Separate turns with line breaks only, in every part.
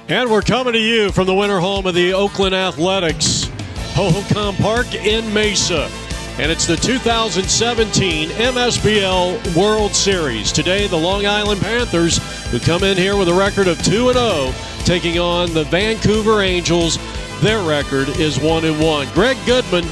And we're coming to you from the winter home of the Oakland Athletics, Hohokam Park in Mesa. And it's the 2017 MSBL World Series. Today, the Long Island Panthers, who come in here with a record of 2-0, taking on the Vancouver Angels. Their record is 1-1. Greg Goodman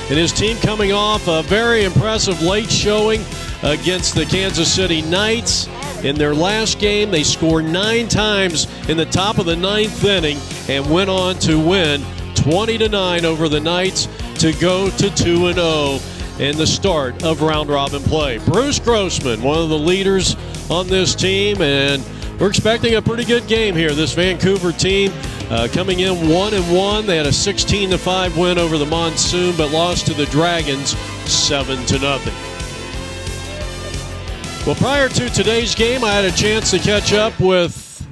and his team coming off a very impressive late showing against the Kansas City Knights. In their last game, they scored 9 times in the top of the 9th inning and went on to win 20-9 over the Knights to go to 2-0 in the start of round-robin play. Bruce Grossman, one of the leaders on this team, and we're expecting a pretty good game here. This Vancouver team coming in 1-1. They had a 16-5 win over the Monsoon, but lost to the Dragons 7-0. Well, prior to today's game, I had a chance to catch up with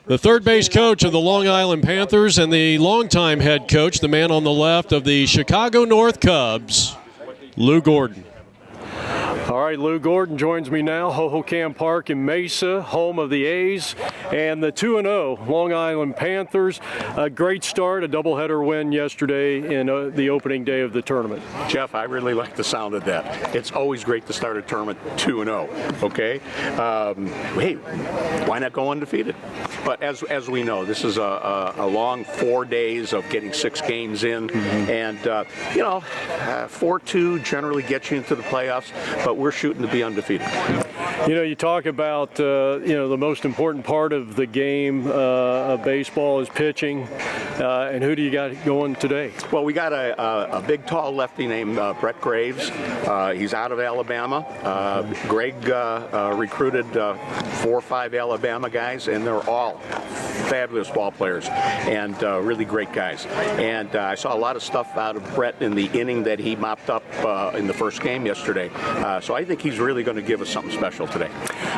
the third base coach of the Long Island Panthers and the longtime head coach, the man on the left of the Chicago North Cubs, Lou Gordon. All right, Lou Gordon joins me now, Hohokam Park in Mesa, home of the A's, and the 2-0 Long Island Panthers. A great start, a doubleheader win yesterday in the opening day of the tournament.
Jeff, I really like the sound of that. It's always great to start a tournament 2-0, okay? Hey, why not go undefeated? But as we know, this is a long 4 days of getting 6 games in, and, 4-2 generally gets you into the playoffs, but we're shooting to be undefeated.
You know, you talk about, the most important part of the game of baseball is pitching. And who do you got going today?
Well, we got a big, tall lefty named Brett Graves. He's out of Alabama. Greg recruited 4 or 5 Alabama guys, and they're all fabulous ball players and really great guys. And I saw a lot of stuff out of Brett in the inning that he mopped up in the first game yesterday. So I think he's really going to give us something special today.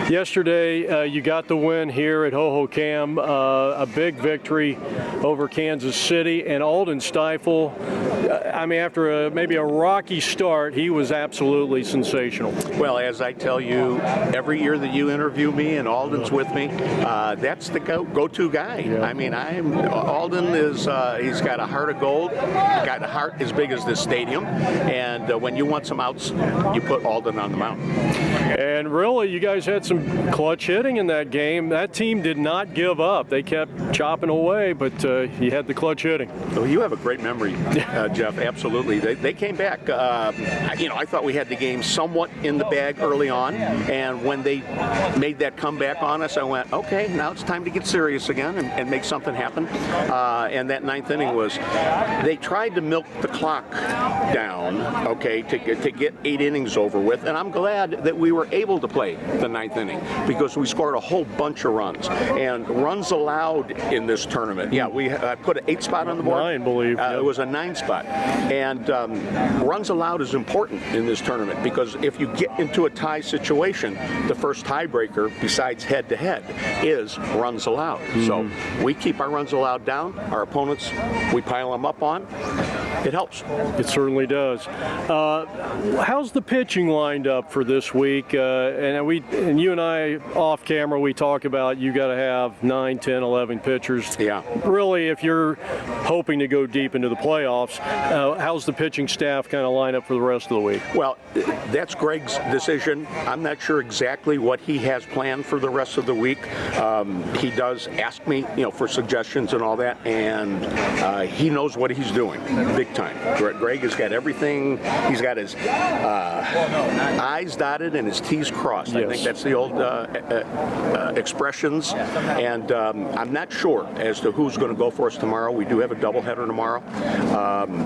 Yesterday, you got the win here at Hohokam, a big victory over Kansas City, and Alden Stiefel, after maybe a rocky start, he was absolutely sensational.
Well, as I tell you, every year that you interview me and Alden's with me, that's the go-to guy. Yeah. Alden is, he's got a heart of gold, got a heart as big as this stadium, and when you want some outs, you put Alden on the mound.
And really, you guys had some clutch hitting in that game. That team did not give up. They kept chopping away, but you had the clutch hitting.
Well, you have a great memory, Jeff. Absolutely. They came back. I thought we had the game somewhat in the bag early on, and when they made that comeback on us, I went, okay, now it's time to get serious again and make something happen. And that 9th inning was, they tried to milk the clock down, okay, to get 8 innings over with, and I'm glad that we were able to play the 9th inning because we scored a whole bunch of runs. And runs allowed in this tournament. Yeah, we put an 8 spot on the board.
9, I believe.
It was a 9 spot. And runs allowed is important in this tournament because if you get into a tie situation, the first tiebreaker, besides head-to-head, is runs allowed. So we keep our runs allowed down. Our opponents, we pile them up on. It helps.
It certainly does. How's the pitching lined up for this week? And you and I, off camera, we talk about you got to have 9, 10, 11 pitchers.
Yeah.
Really, if you're hoping to go deep into the playoffs, how's the pitching staff kind of line up for the rest of the week?
Well, that's Greg's decision. I'm not sure exactly what he has planned for the rest of the week. He does ask me, for suggestions and all that, and he knows what he's doing, big time. Greg has got everything. He's got his I's dotted and his T's crossed. Yes. I think that's the old expressions. And I'm not sure as to who's going to go for us tomorrow. We do have a doubleheader tomorrow.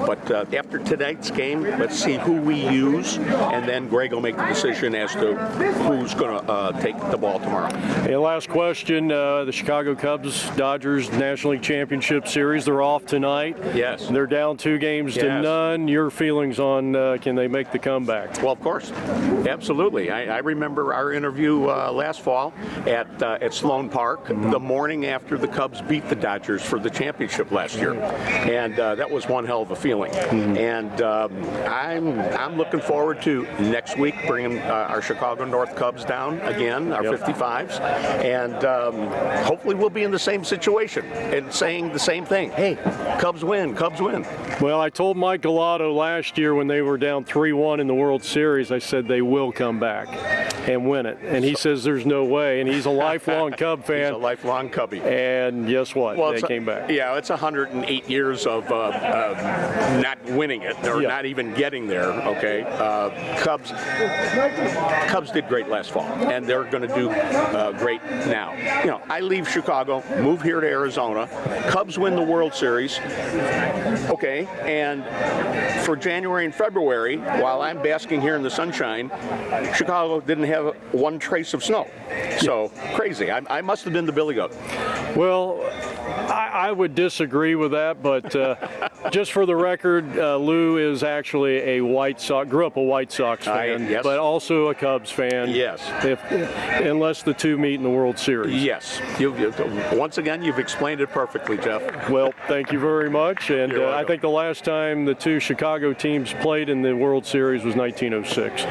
But after tonight's game, let's see who we use, and then Greg will make the decision as to who's going to take the ball tomorrow.
Hey, last question. The Chicago Cubs-Dodgers National League Championship Series, they're off tonight.
Yes.
They're down 2 games games to none. Your feelings on can they make the comeback?
Well, of course, absolutely. I remember our interview last fall at Sloan Park, the morning after the Cubs beat the Dodgers for the championship last year, and that was one hell of a feeling. And I'm looking forward to next week bringing our Chicago North Cubs down again, our 55s, and hopefully we'll be in the same situation and saying the same thing. Hey, Cubs win, Cubs win.
Well, I told Mike Galato last year when they were down 3-1 in the World Series, I said they will come back and win it. And he says there's no way. And he's a lifelong Cub fan.
He's a lifelong Cubby.
And guess what? Well, they came back.
Yeah, it's 108 years of not winning it or not even getting there, okay? Cubs did great last fall, and they're going to do great now. You know, I leave Chicago, move here to Arizona. Cubs win the World Series, okay, and for January and February, while I'm basking here in the sunshine, Chicago didn't have one trace of snow. So crazy. I must have been the Billy Goat.
Well, I would disagree with that, but just for the record, Lou is actually a grew up a White Sox fan, but also a Cubs fan.
Yes.
Unless the two meet in the World Series.
Yes. Once again, you've explained it perfectly, Jeff.
Well, thank you very much. And I think the last time the two Chicago teams played in the World Series was 1906.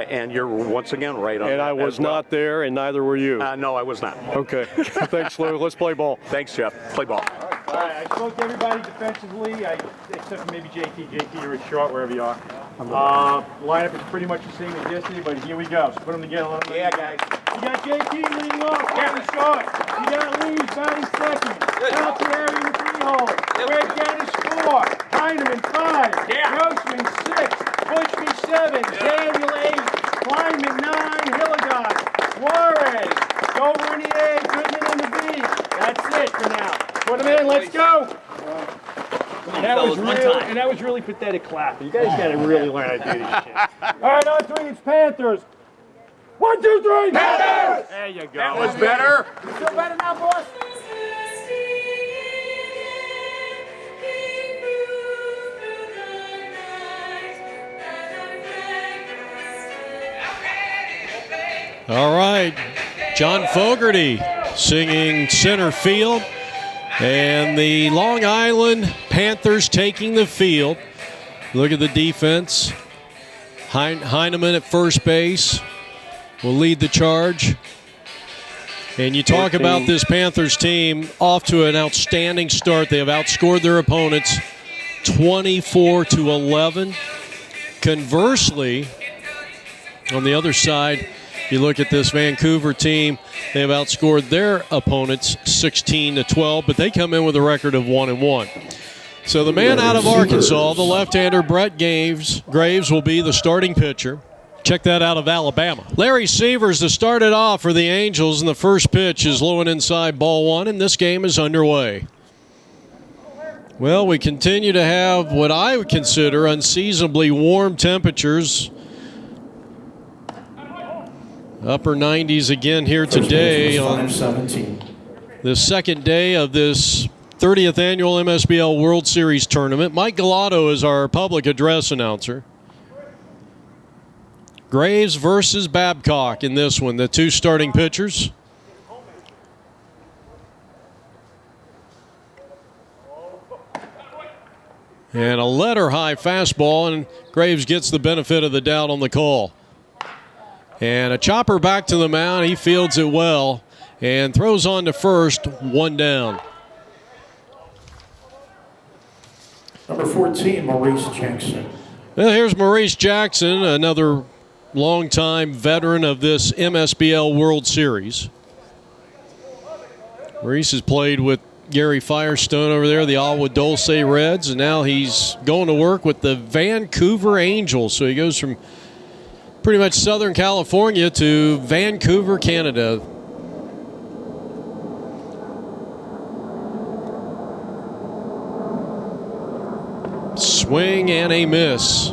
And you're once again right on that.
And I was not there, and neither were you.
No, I was not.
Okay. Thanks, Lou. Let's play ball.
Thanks, Jeff. Play ball.
All right, I spoke to everybody defensively, except for maybe JT. JT, you're short wherever you are. Lineup is pretty much the same as yesterday, but here we go. So put them together.
Yeah, guys.
You got JT leading off, batting short. You got Lee batting second. Altieri in the 3-hole. Greg Dennis 4. Heineman 5. Grossman 6. Bushby 7. Daniel 8. Kleinman 9. Hilligood. Suarez. Dover in the A. Goodman in the B. That's it for now. Put them in. Let's go. And that was really pathetic clapping. You guys got to really learn how to do this shit. All right, on 3, it's Panthers. 1, 2, 3. Panthers! There you go.
That was better.
You feel better now, boss?
All right. John Fogerty singing center field. And the Long Island Panthers taking the field. Look at the defense. Heineman at first base will lead the charge. And you talk about this Panthers team off to an outstanding start. They have outscored their opponents 24-11. Conversely, on the other side, you look at this Vancouver team, they have outscored their opponents 16-12, but they come in with a record of 1-1. So the man out of Arkansas, the left-hander Brett Graves will be the starting pitcher. Check that out of Alabama. Larry Severs to start it off for the Angels, and the first pitch is low and inside, ball 1, and this game is underway. Well, we continue to have what I would consider unseasonably warm temperatures. Upper 90s again here today on the second day of this 30th annual MSBL World Series tournament. Mike Galato is our public address announcer. Graves versus Babcock in this one, the two starting pitchers. And a letter-high fastball, and Graves gets the benefit of the doubt on the call. And a chopper back to the mound. He fields it well and throws on to first, 1 down.
Number 14, Maurice Jackson.
Well, here's Maurice Jackson, another longtime veteran of this MSBL World Series. Maurice has played with Gary Firestone over there, the Agua Dulce Reds, and now he's going to work with the Vancouver Angels. So he goes from pretty much Southern California to Vancouver, Canada. Swing and a miss.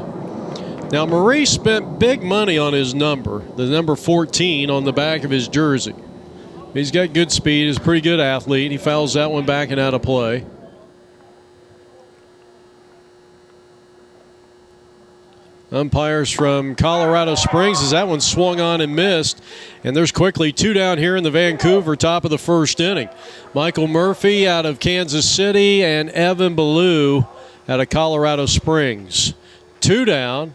Now, Maurice spent big money on his number, the number 14 on the back of his jersey. He's got good speed. He's a pretty good athlete. He fouls that one back and out of play. Umpires from Colorado Springs as that one swung on and missed. And there's quickly 2 down here in the Vancouver top of the first inning. Michael Murphy out of Kansas City and Evan Ballou out of Colorado Springs. 2 down.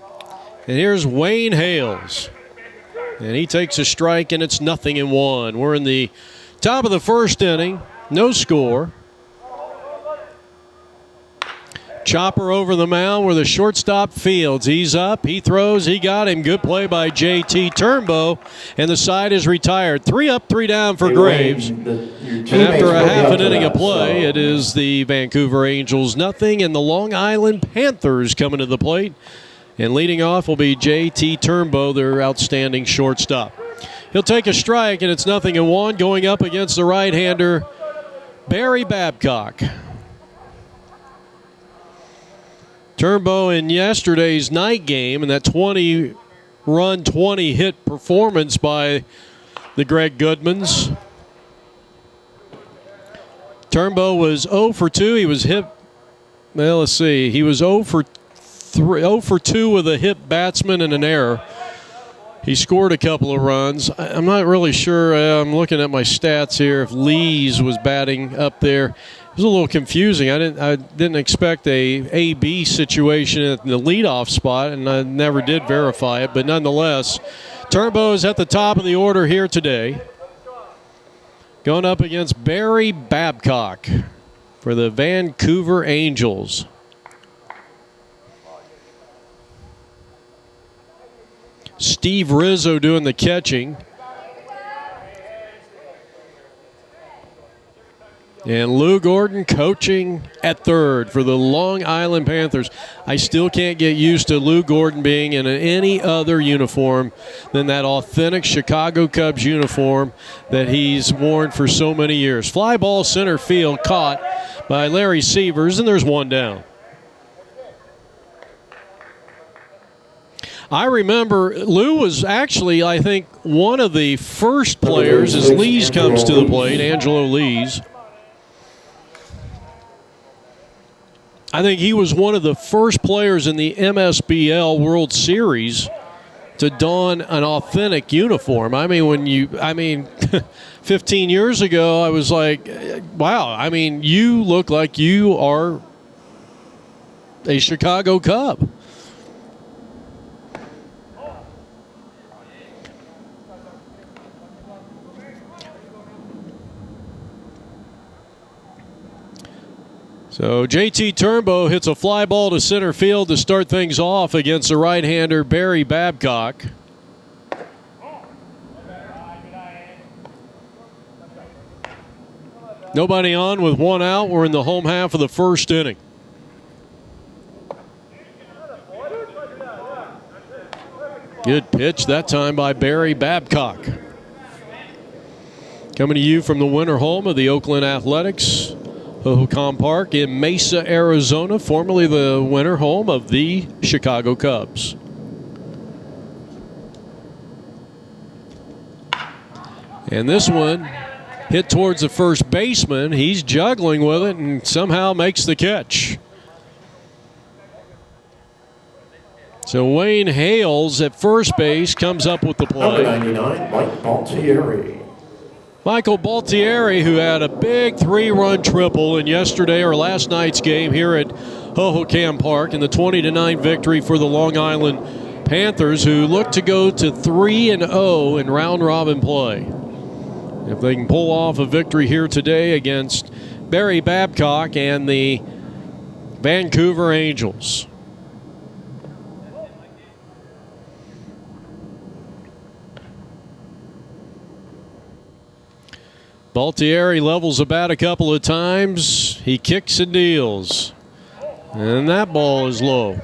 And here's Wayne Hales. And he takes a strike, and it's 0-1. We're in the top of the first inning. No score. Chopper over the mound where the shortstop fields. He's up, he throws, he got him. Good play by JT Turnbow, and the side is retired. 3 up, 3 down for Graves. And after a half an inning of play, it is the Vancouver Angels 0 and the Long Island Panthers coming to the plate. And leading off will be JT Turnbow, their outstanding shortstop. He'll take a strike, and it's 0-1 going up against the right-hander, Barry Babcock. Turnbow in yesterday's night game and that 20-run, 20-hit performance by the Greg Goodmans. Turnbow was 0 for 2. He was hit. Well, let's see. He was 0 for 2 with a hit batsman and an error. He scored a couple of runs. I'm not really sure. I'm looking at my stats here. If Lees was batting up there. It was a little confusing. I didn't expect a A-B situation at the leadoff spot, and I never did verify it. But nonetheless, Turnbow is at the top of the order here today, going up against Barry Babcock for the Vancouver Angels. Steve Rizzo doing the catching. And Lou Gordon coaching at third for the Long Island Panthers. I still can't get used to Lou Gordon being in any other uniform than that authentic Chicago Cubs uniform that he's worn for so many years. Fly ball center field caught by Larry Sievers, and there's 1 down. I remember Lou was actually, I think, one of the first players as Lees comes to the plate, Angelo Lees. I think he was one of the first players in the MSBL World Series to don an authentic uniform. I mean, 15 years ago, I was like, wow, I mean, you look like you are a Chicago Cub. So JT Turnbow hits a fly ball to center field to start things off against the right-hander Barry Babcock. Nobody on with 1 out. We're in the home half of the first inning. Good pitch that time by Barry Babcock. Coming to you from the winter home of the Oakland Athletics, Hohokam Park in Mesa, Arizona, formerly the winter home of the Chicago Cubs. And this one hit towards the first baseman. He's juggling with it and somehow makes the catch. So Wayne Hales at first base comes up with the play.
Number 99, Mike Baltieri.
Michael Baltieri, who had a big 3-run triple in yesterday or last night's game here at Hohokam Park in the 20-9 victory for the Long Island Panthers, who look to go to 3-0 in round-robin play. If they can pull off a victory here today against Barry Babcock and the Vancouver Angels. Baltieri levels the bat a couple of times. He kicks and deals. And that ball is low.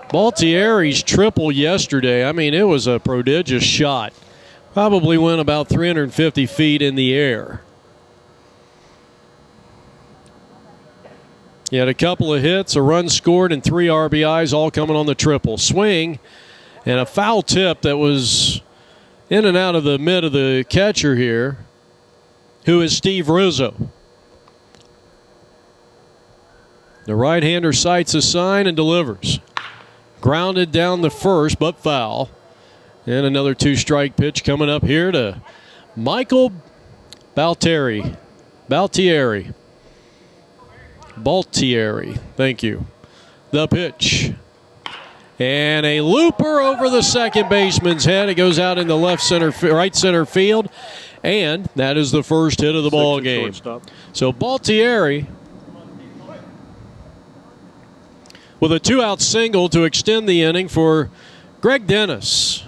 Baltieri's triple yesterday, I mean, it was a prodigious shot. Probably went about 350 feet in the air. He had a couple of hits, a run scored, and 3 RBIs, all coming on the triple. Swing and a foul tip that was in and out of the mid of the catcher here, who is Steve Rizzo. The right-hander sights a sign and delivers. Grounded down the first, but foul. And another 2-strike pitch coming up here to Michael Baltieri. Thank you. The pitch. And a looper over the second baseman's head. It goes out in the right center field. And that is the first hit of the ball game. So Baltieri with a 2-out single to extend the inning for Greg Dennis.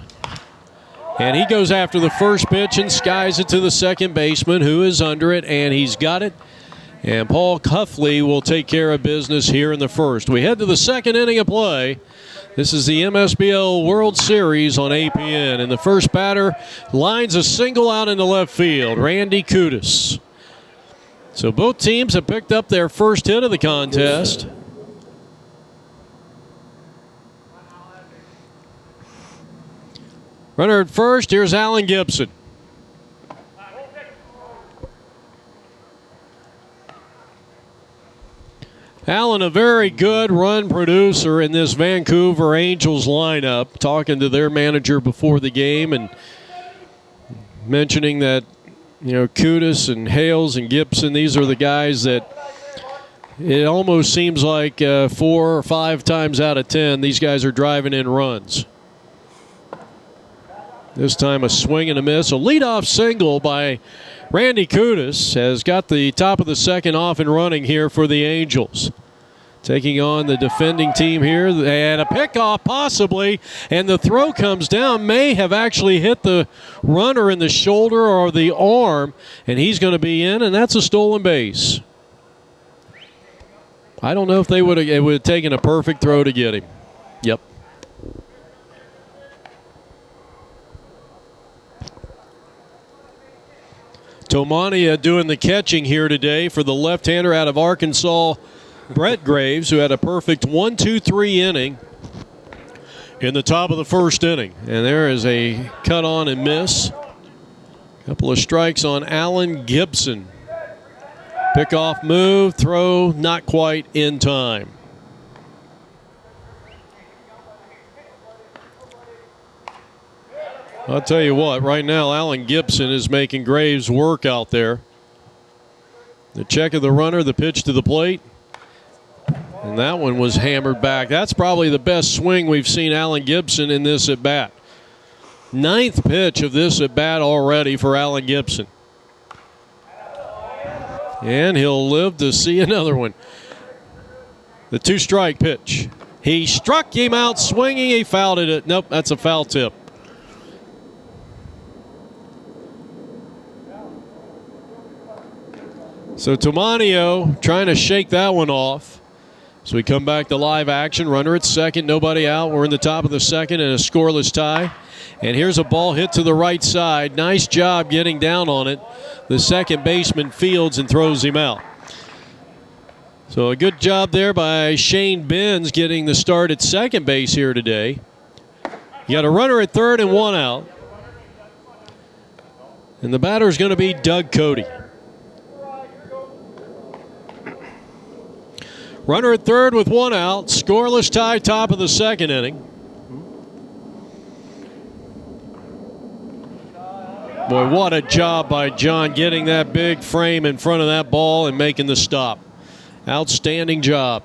And he goes after the first pitch and skies it to the second baseman, who is under it, and he's got it. And Paul Cuffley will take care of business here in the first. We head to the second inning of play. This is the MSBL World Series on APN. And the first batter lines a single out into left field, Randy Kudus. So both teams have picked up their first hit of the contest. Runner at first, here's Alan Gibson. Alan, a very good run producer in this Vancouver Angels lineup. Talking to their manager before the game and mentioning that, Kudus and Hales and Gibson, these are the guys that it almost seems like 4 or 5 times out of 10, these guys are driving in runs. This time a swing and a miss. A leadoff single by Randy Kudus has got the top of the second off and running here for the Angels. Taking on the defending team here. And a pickoff possibly. And the throw comes down. May have actually hit the runner in the shoulder or the arm. And he's going to be in, and that's a stolen base. I don't know if it would have taken a perfect throw to get him. Yep. Tomania doing the catching here today for the left-hander out of Arkansas, Brett Graves, who had a perfect 1-2-3 inning in the top of the first inning. And there is a cut on and miss. Couple of strikes on Alan Gibson. Pickoff move, throw not quite in time. I'll tell you what, right now Alan Gibson is making Graves work out there. The check of the runner, the pitch to the plate. And that one was hammered back. That's probably the best swing we've seen Alan Gibson in this at-bat. 9th pitch of this at-bat already for Alan Gibson. And he'll live to see another one. The 2-strike pitch. He struck him out swinging. He fouled it. Nope, that's a foul tip. So Tomanio trying to shake that one off. So we come back to live action. Runner at second, nobody out. We're in the top of the second and a scoreless tie. And here's a ball hit to the right side. Nice job getting down on it. The second baseman fields and throws him out. So a good job there by Shane Benz getting the start at second base here today. You got a runner at third and 1 out. And the batter is going to be Doug Cody. Runner at third with 1 out. Scoreless tie, top of the second inning. Boy, what a job by John getting that big frame in front of that ball and making the stop. Outstanding job.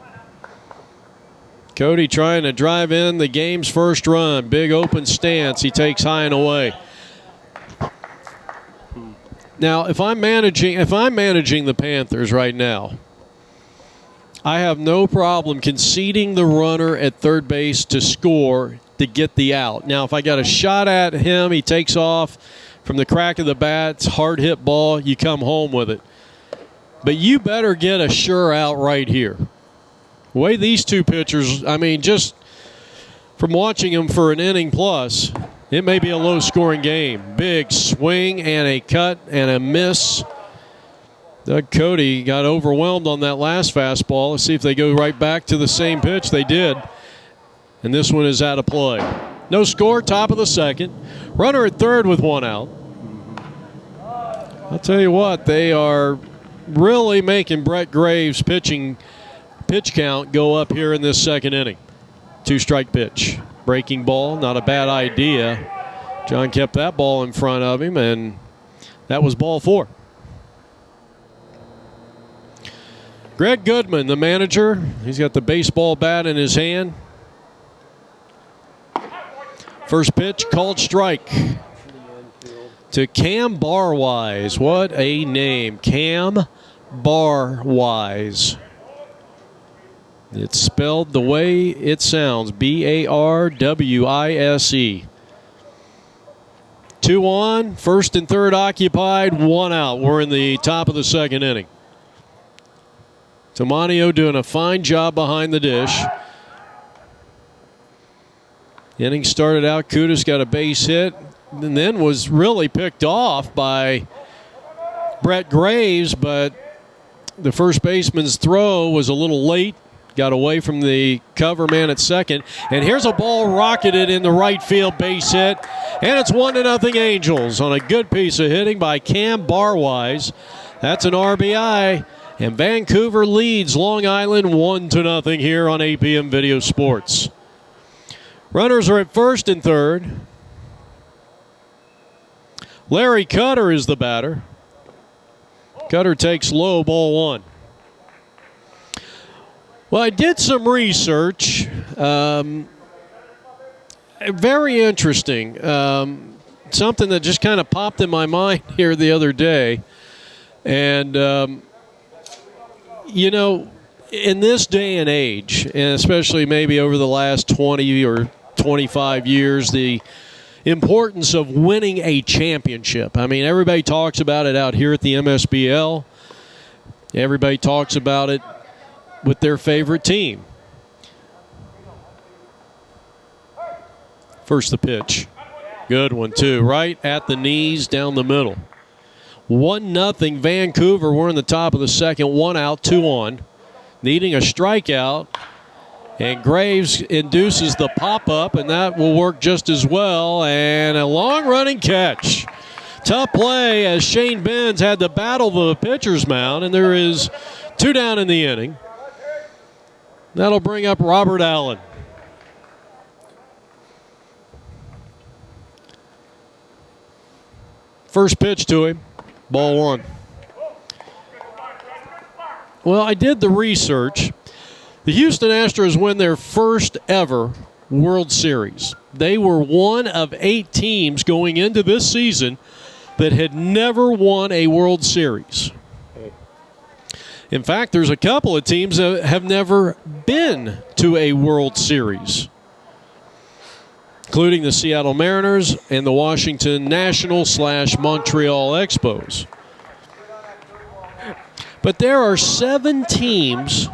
Cody trying to drive in the game's first run. Big open stance. He takes high and away. Now, if I'm managing the Panthers right now, I have no problem conceding the runner at third base to score to get the out. Now, if I got a shot at him, he takes off from the crack of the bat, it's hard hit ball, you come home with it. But you better get a sure out right here. The way these two pitchers, I mean, just from watching them for an inning plus, it may be a low-scoring game. Big swing and a cut and a miss. Doug Cody got overwhelmed on that last fastball. Let's see if they go right back to the same pitch. They did. And this one is out of play. No score, top of the second. Runner at third with 1 out. I'll tell you what, they are really making Brett Graves' pitch count go up here in this second inning. 2-strike pitch. Breaking ball, not a bad idea. John kept that ball in front of him, and that was ball 4. Greg Goodman, the manager, he's got the baseball bat in his hand. First pitch called strike to Cam Barwise. What a name, Cam Barwise. It's spelled the way it sounds, B-A-R-W-I-S-E. 2 on, first and third occupied, 1 out. We're in the top of the second inning. Tamanio doing a fine job behind the dish. Inning started out, Kudus got a base hit, and then was really picked off by Brett Graves, but the first baseman's throw was a little late. Got away from the cover man at second. And here's a ball rocketed in the right field, base hit. And it's 1-0 Angels on a good piece of hitting by Cam Barwise. That's an RBI. And Vancouver leads Long Island 1-0 here on APM Video Sports. Runners are at first and third. Larry Cutter is the batter. Cutter takes low, ball 1. Well, I did some research. Very interesting. Something that just kind of popped in my mind here the other day. And, you know, in this day and age, and especially maybe over the last 20 or 25 years, the importance of winning a championship. I mean, everybody talks about it out here at the MSBL. Everybody talks about it with their favorite team. First the pitch. Good one, too. Right at the knees, down the middle. 1-0 Vancouver. We're in the top of the second. 1 out, 2 on. Needing a strikeout. And Graves induces the pop-up, and that will work just as well. And a long-running catch. Tough play as Shane Benz had to battle the pitcher's mound, and there is 2 down in the inning. That'll bring up Robert Allen. First pitch to him, ball 1. Well, I did the research. The Houston Astros win their first ever World Series. They were one of 8 teams going into this season that had never won a World Series. In fact, there's a couple of teams that have never been to a World Series, including the Seattle Mariners and the Washington National/Montreal Expos. But there are 7 teams,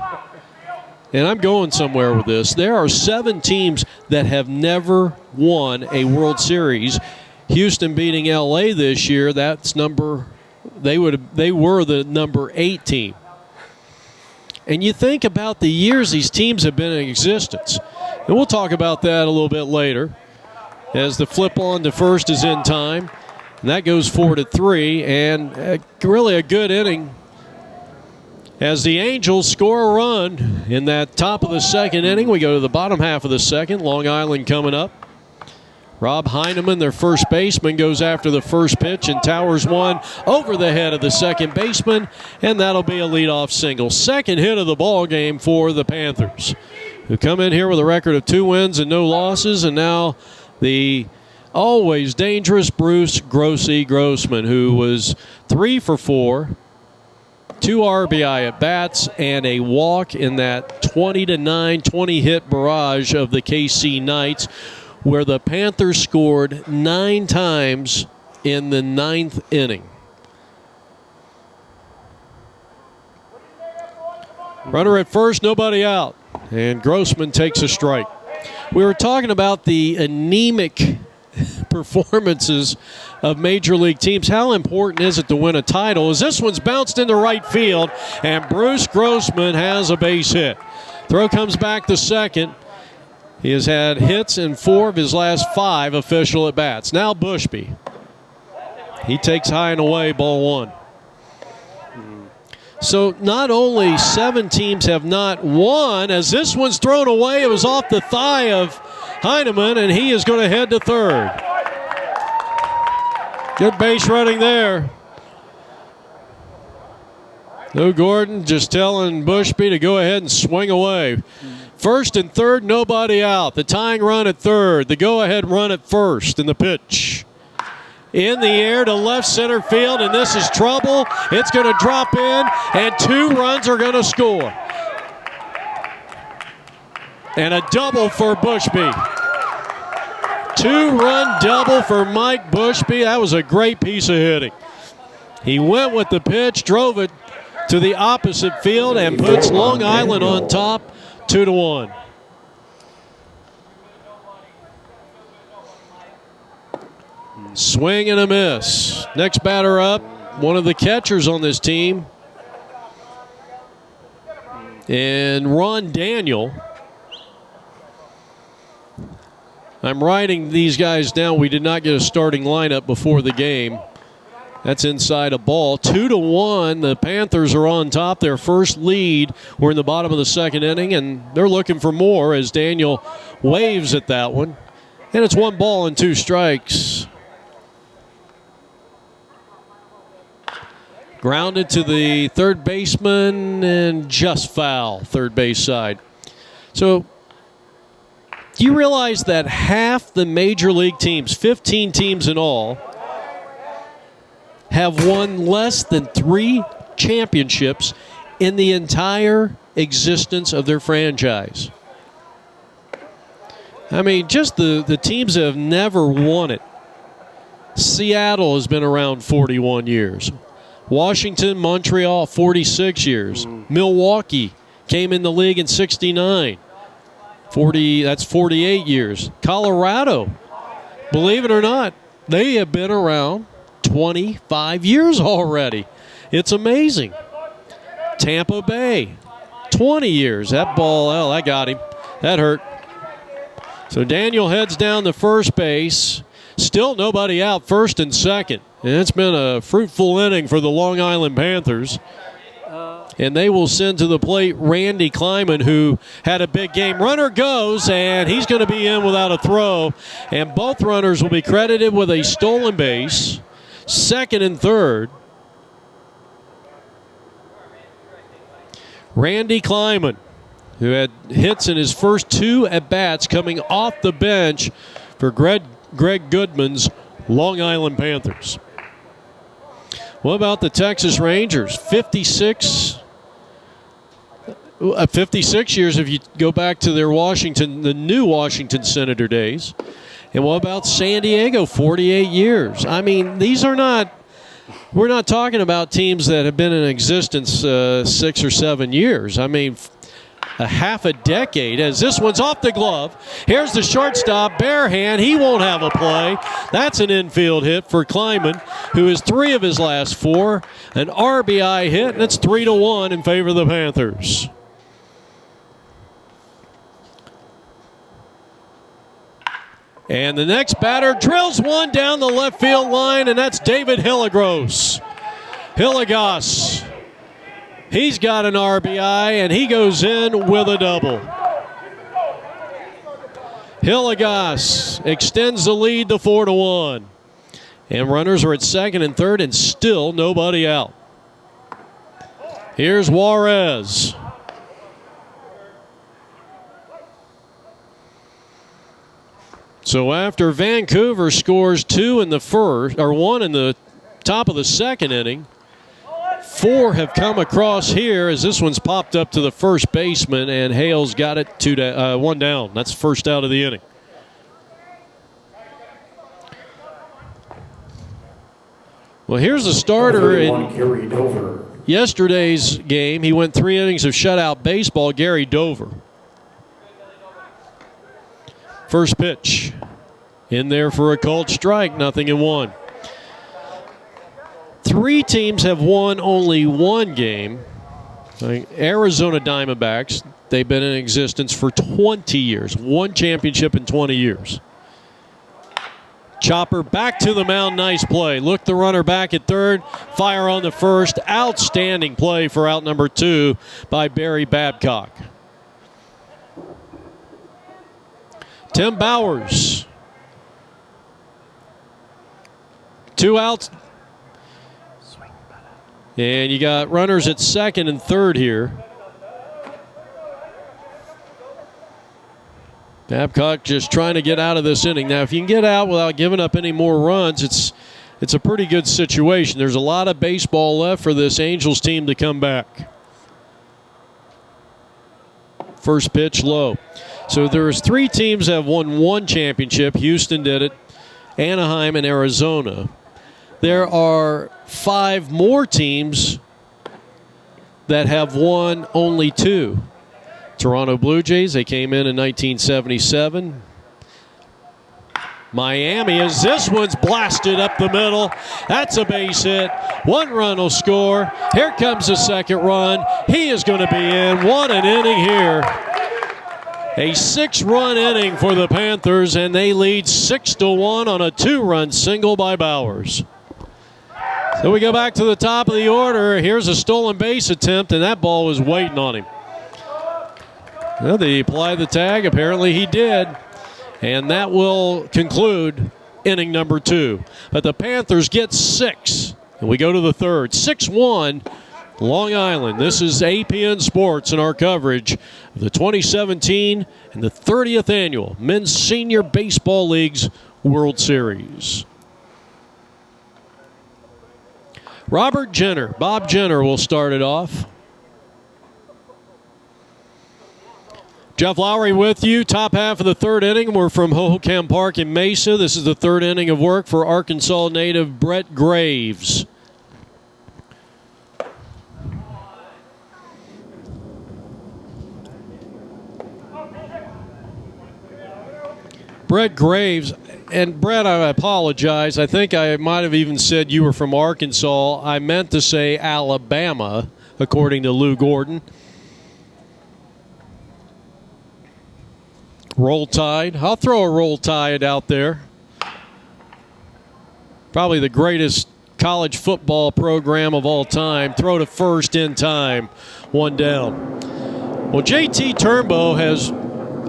and I'm going somewhere with this. There are 7 teams that have never won a World Series. Houston beating LA this year, that's they were the number 8 team. And you think about the years these teams have been in existence. And we'll talk about that a little bit later as the flip on to first is in time. And that goes 4-3, and really a good inning as the Angels score a run in that top of the second inning. We go to the bottom half of the second. Long Island coming up. Rob Heineman, their first baseman, goes after the first pitch and towers one over the head of the second baseman, and that'll be a leadoff single. Second hit of the ball game for the Panthers, who come in here with a record of 2 wins and no losses, and now the always dangerous Bruce Grossman, who was 3 for 4, 2 RBI at bats, and a walk in that 20-9, 20-hit barrage of the KC Knights, where the Panthers scored 9 times in the 9th inning. Runner at first, nobody out, and Grossman takes a strike. We were talking about the anemic performances of major league teams. How important is it to win a title? As this one's bounced into right field, and Bruce Grossman has a base hit. Throw comes back to second. He has had hits in 4 of his last 5 official at-bats. Now Bushby. He takes high and away, ball 1. So not only 7 teams have not won, as this one's thrown away, it was off the thigh of Heineman, and he is going to head to third. Good base running there. Lou Gordon just telling Bushby to go ahead and swing away. First and third, nobody out. The tying run at third. The go-ahead run at first in the pitch. In the air to left center field, and this is trouble. It's going to drop in, and 2 runs are going to score. And a double for Bushby. 2-run double for Mike Bushby. That was a great piece of hitting. He went with the pitch, drove it to the opposite field, and puts Long Island on top, 2-1. Swing and a miss. Next batter up, one of the catchers on this team, and Ron Daniel. I'm writing these guys down. We did not get a starting lineup before the game. That's inside a ball. 2-1. The Panthers are on top. Their first lead. We're in the bottom of the second inning, and they're looking for more as Daniel waves at that one. And it's 1 ball and 2 strikes. Grounded to the third baseman and just foul, third base side. So, do you realize that half the major league teams, 15 teams in all, have won less than 3 championships in the entire existence of their franchise? I mean, just the teams that have never won it. Seattle has been around 41 years. Washington, Montreal, 46 years. Milwaukee came in the league in 69. That's 48 years. Colorado, believe it or not, they have been around 25 years already. It's amazing. Tampa Bay, 20 years. That ball, oh, that got him. That hurt. So Daniel heads down to first base. Still nobody out, first and second. And it's been a fruitful inning for the Long Island Panthers. And they will send to the plate Randy Kleiman, who had a big game. Runner goes, and he's going to be in without a throw. And both runners will be credited with a stolen base, second and third. Randy Kleiman, who had hits in his first 2 at-bats coming off the bench for Greg Goodman's Long Island Panthers. What about the Texas Rangers? 56 years if you go back to their the new Washington Senator days. And what about San Diego? 48 years. I mean, we're not talking about teams that have been in existence 6 or 7 years. I mean, a half a decade, as this one's off the glove. Here's the shortstop, bare hand. He won't have a play. That's an infield hit for Kleiman, who is 3 of his last 4. An RBI hit, and it's 3-1 in favor of the Panthers. And the next batter drills one down the left field line, and that's David Hilligross. Hilligoss. He's got an RBI, and he goes in with a double. Hilligoss extends the lead to 4-1. And runners are at second and third, and still nobody out. Here's Juarez. So after Vancouver scores 2 in the first, or 1 in the top of the second inning, 4 have come across here as this one's popped up to the first baseman, and Hale's got it 1 down. That's first out of the inning. Well, here's the starter in yesterday's game. He went 3 innings of shutout baseball, Gary Dover. First pitch. In there for a called strike, 0-1. 3 teams have won only 1 game. Arizona Diamondbacks, they've been in existence for 20 years. 1 championship in 20 years. Chopper back to the mound. Nice play. Look the runner back at third. Fire on the first. Outstanding play for out number 2 by Barry Babcock. Tim Bowers. 2 outs. And you got runners at second and third here. Babcock just trying to get out of this inning. Now, if you can get out without giving up any more runs, it's a pretty good situation. There's a lot of baseball left for this Angels team to come back. First pitch low. So there's 3 teams that have won 1 championship. Houston did it, Anaheim, and Arizona. There are 5 more teams that have won only 2. Toronto Blue Jays, they came in 1977. Miami, as this one's blasted up the middle. That's a base hit. 1 run will score. Here comes the second run. He is going to be in. What an inning here. A 6-run inning for the Panthers, and they lead 6-1 on a 2-run single by Bowers. So we go back to the top of the order. Here's a stolen base attempt, and that ball was waiting on him. Well, did he apply the tag? Apparently he did. And that will conclude inning number 2. But the Panthers get 6. And we go to the third. 6-1, Long Island. This is APN Sports in our coverage of the 2017 and the 30th Annual Men's Senior Baseball League's World Series. Robert Jenner, Bob Jenner will start it off. Jeff Lowry with you. Top half of the third inning. We're from Hohokam Park in Mesa. This is the third inning of work for Arkansas native Brett Graves. Brett Graves, and Brett, I apologize. I think I might have even said you were from Arkansas. I meant to say Alabama, according to Lou Gordon. Roll Tide. I'll throw a Roll Tide out there. Probably the greatest college football program of all time. Throw to first in time. 1 down. Well, JT Turnbow has,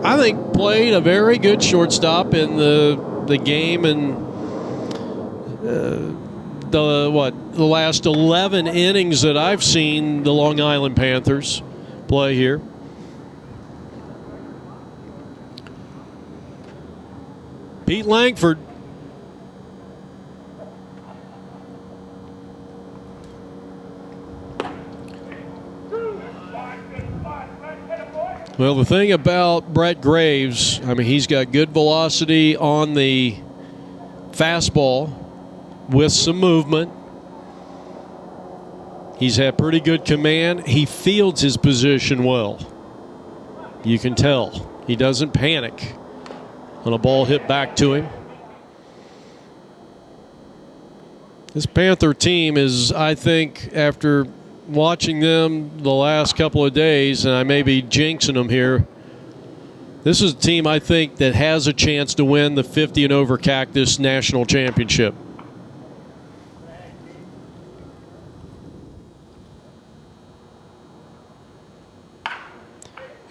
I think, played a very good shortstop in the game and the last 11 innings that I've seen the Long Island Panthers play here. Pete Langford. Well, the thing about Brett Graves, I mean, he's got good velocity on the fastball with some movement. He's had pretty good command. He fields his position well. You can tell. He doesn't panic on a ball hit back to him. This Panther team is, I think, after watching them the last couple of days, and I may be jinxing them here, this is a team I think that has a chance to win the 50 and over Cactus National Championship.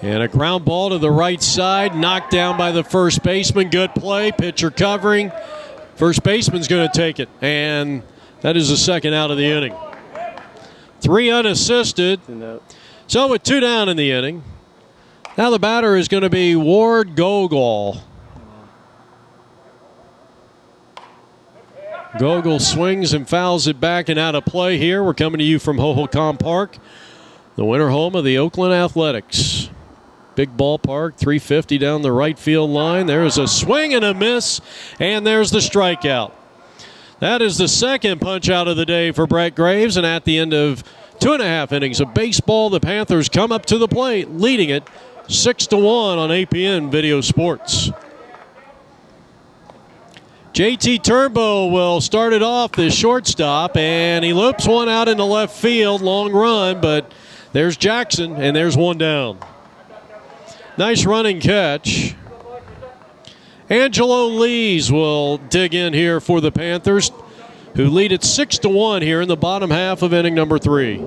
And a ground ball to the right side, knocked down by the first baseman. Good play, pitcher covering. First baseman's going to take it, and that is the second out of the inning. 3 unassisted. So with 2 down in the inning, now the batter is going to be Ward Gogol. Gogol swings and fouls it back and out of play here. We're coming to you from Hohokam Park, the winter home of the Oakland Athletics. Big ballpark, 350 down the right field line. There's a swing and a miss, and there's the strikeout. That is the second punch out of the day for Brett Graves, and at the end of 2.5 innings of baseball, the Panthers come up to the plate, leading it 6-1 on APN Video Sports. JT Turnbow will start it off, the shortstop, and he loops one out into left field, long run, but there's Jackson, and there's 1 down. Nice running catch. Angelo Lees will dig in here for the Panthers, who lead it 6-1 here in the bottom half of inning number 3.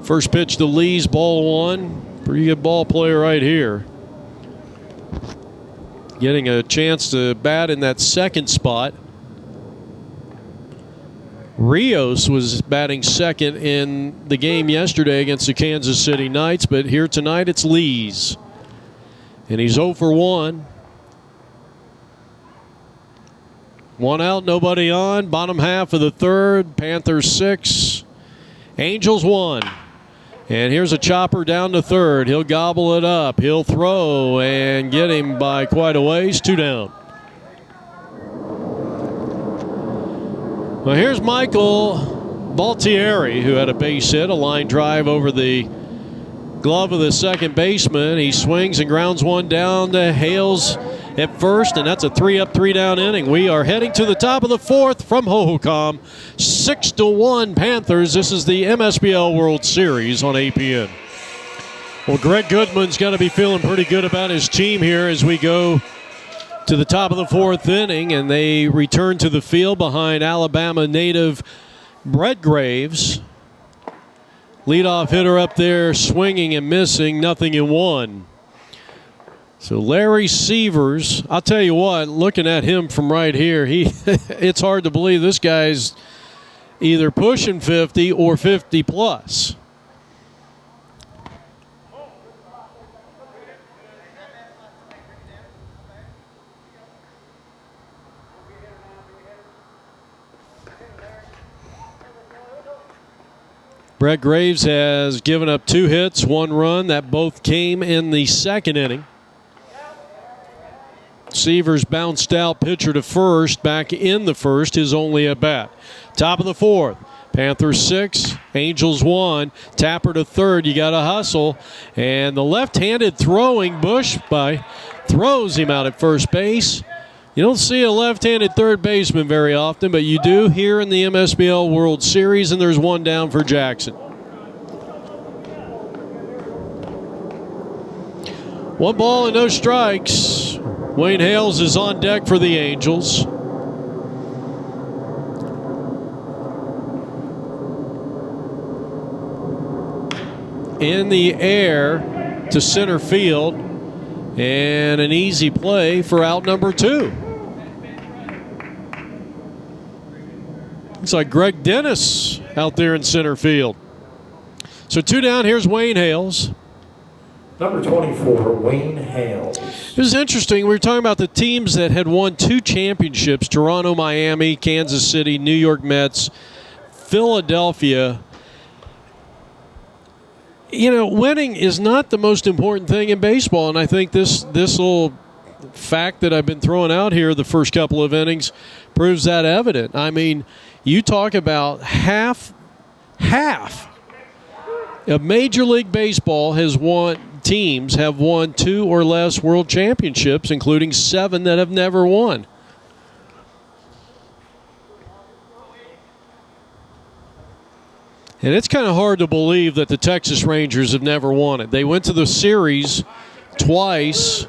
First pitch to Lees, ball 1. Pretty good ball player right here. Getting a chance to bat in that second spot. Rios was batting second in the game yesterday against the Kansas City Knights, but here tonight it's Lees. And he's 0 for 1. 1 out, nobody on. Bottom half of the 3rd. Panthers 6, Angels 1. And here's a chopper down to 3rd. He'll gobble it up. He'll throw and get him by quite a ways. 2 down. Well, here's Michael Baltieri, who had a base hit, a line drive over the glove of the second baseman. He swings and grounds one down to Hales at first, and that's a 3-up, 3-down inning. We are heading to the top of the 4th from Hohokam. 6-1 Panthers. This is the MSBL World Series on APN. Well, Greg Goodman's got to be feeling pretty good about his team here as we go to the top of the 4th inning, and they return to the field behind Alabama native Brett Graves. Leadoff hitter up there swinging and missing, nothing in 1. So Larry Severs, I'll tell you what, looking at him from right here, it's hard to believe this guy's either pushing 50 or 50 plus. Brett Graves has given up 2 hits, 1 run. That both came in the second inning. Severs bounced out, pitcher to first, back in the first, his only at bat. Top of the 4th. Panthers 6, Angels 1. Tapper to 3rd. You got to hustle. And the left-handed throwing Bush throws him out at first base. You don't see a left-handed third baseman very often, but you do here in the MSBL World Series, and there's 1 down for Jackson. 1 ball and no strikes. Wayne Hales is on deck for the Angels. In the air to center field, and an easy play for out number 2. Looks like Greg Dennis out there in center field. So 2 down. Here's Wayne Hales.
Number 24, Wayne Hales.
It was interesting. We were talking about the teams that had won 2 championships: Toronto, Miami, Kansas City, New York Mets, Philadelphia. You know, winning is not the most important thing in baseball, and I think this little fact that I've been throwing out here the first couple of innings proves that evident. I mean, you talk about half of Major League Baseball teams have won 2 or less world championships, including 7 that have never won. And it's kind of hard to believe that the Texas Rangers have never won it. They went to the series twice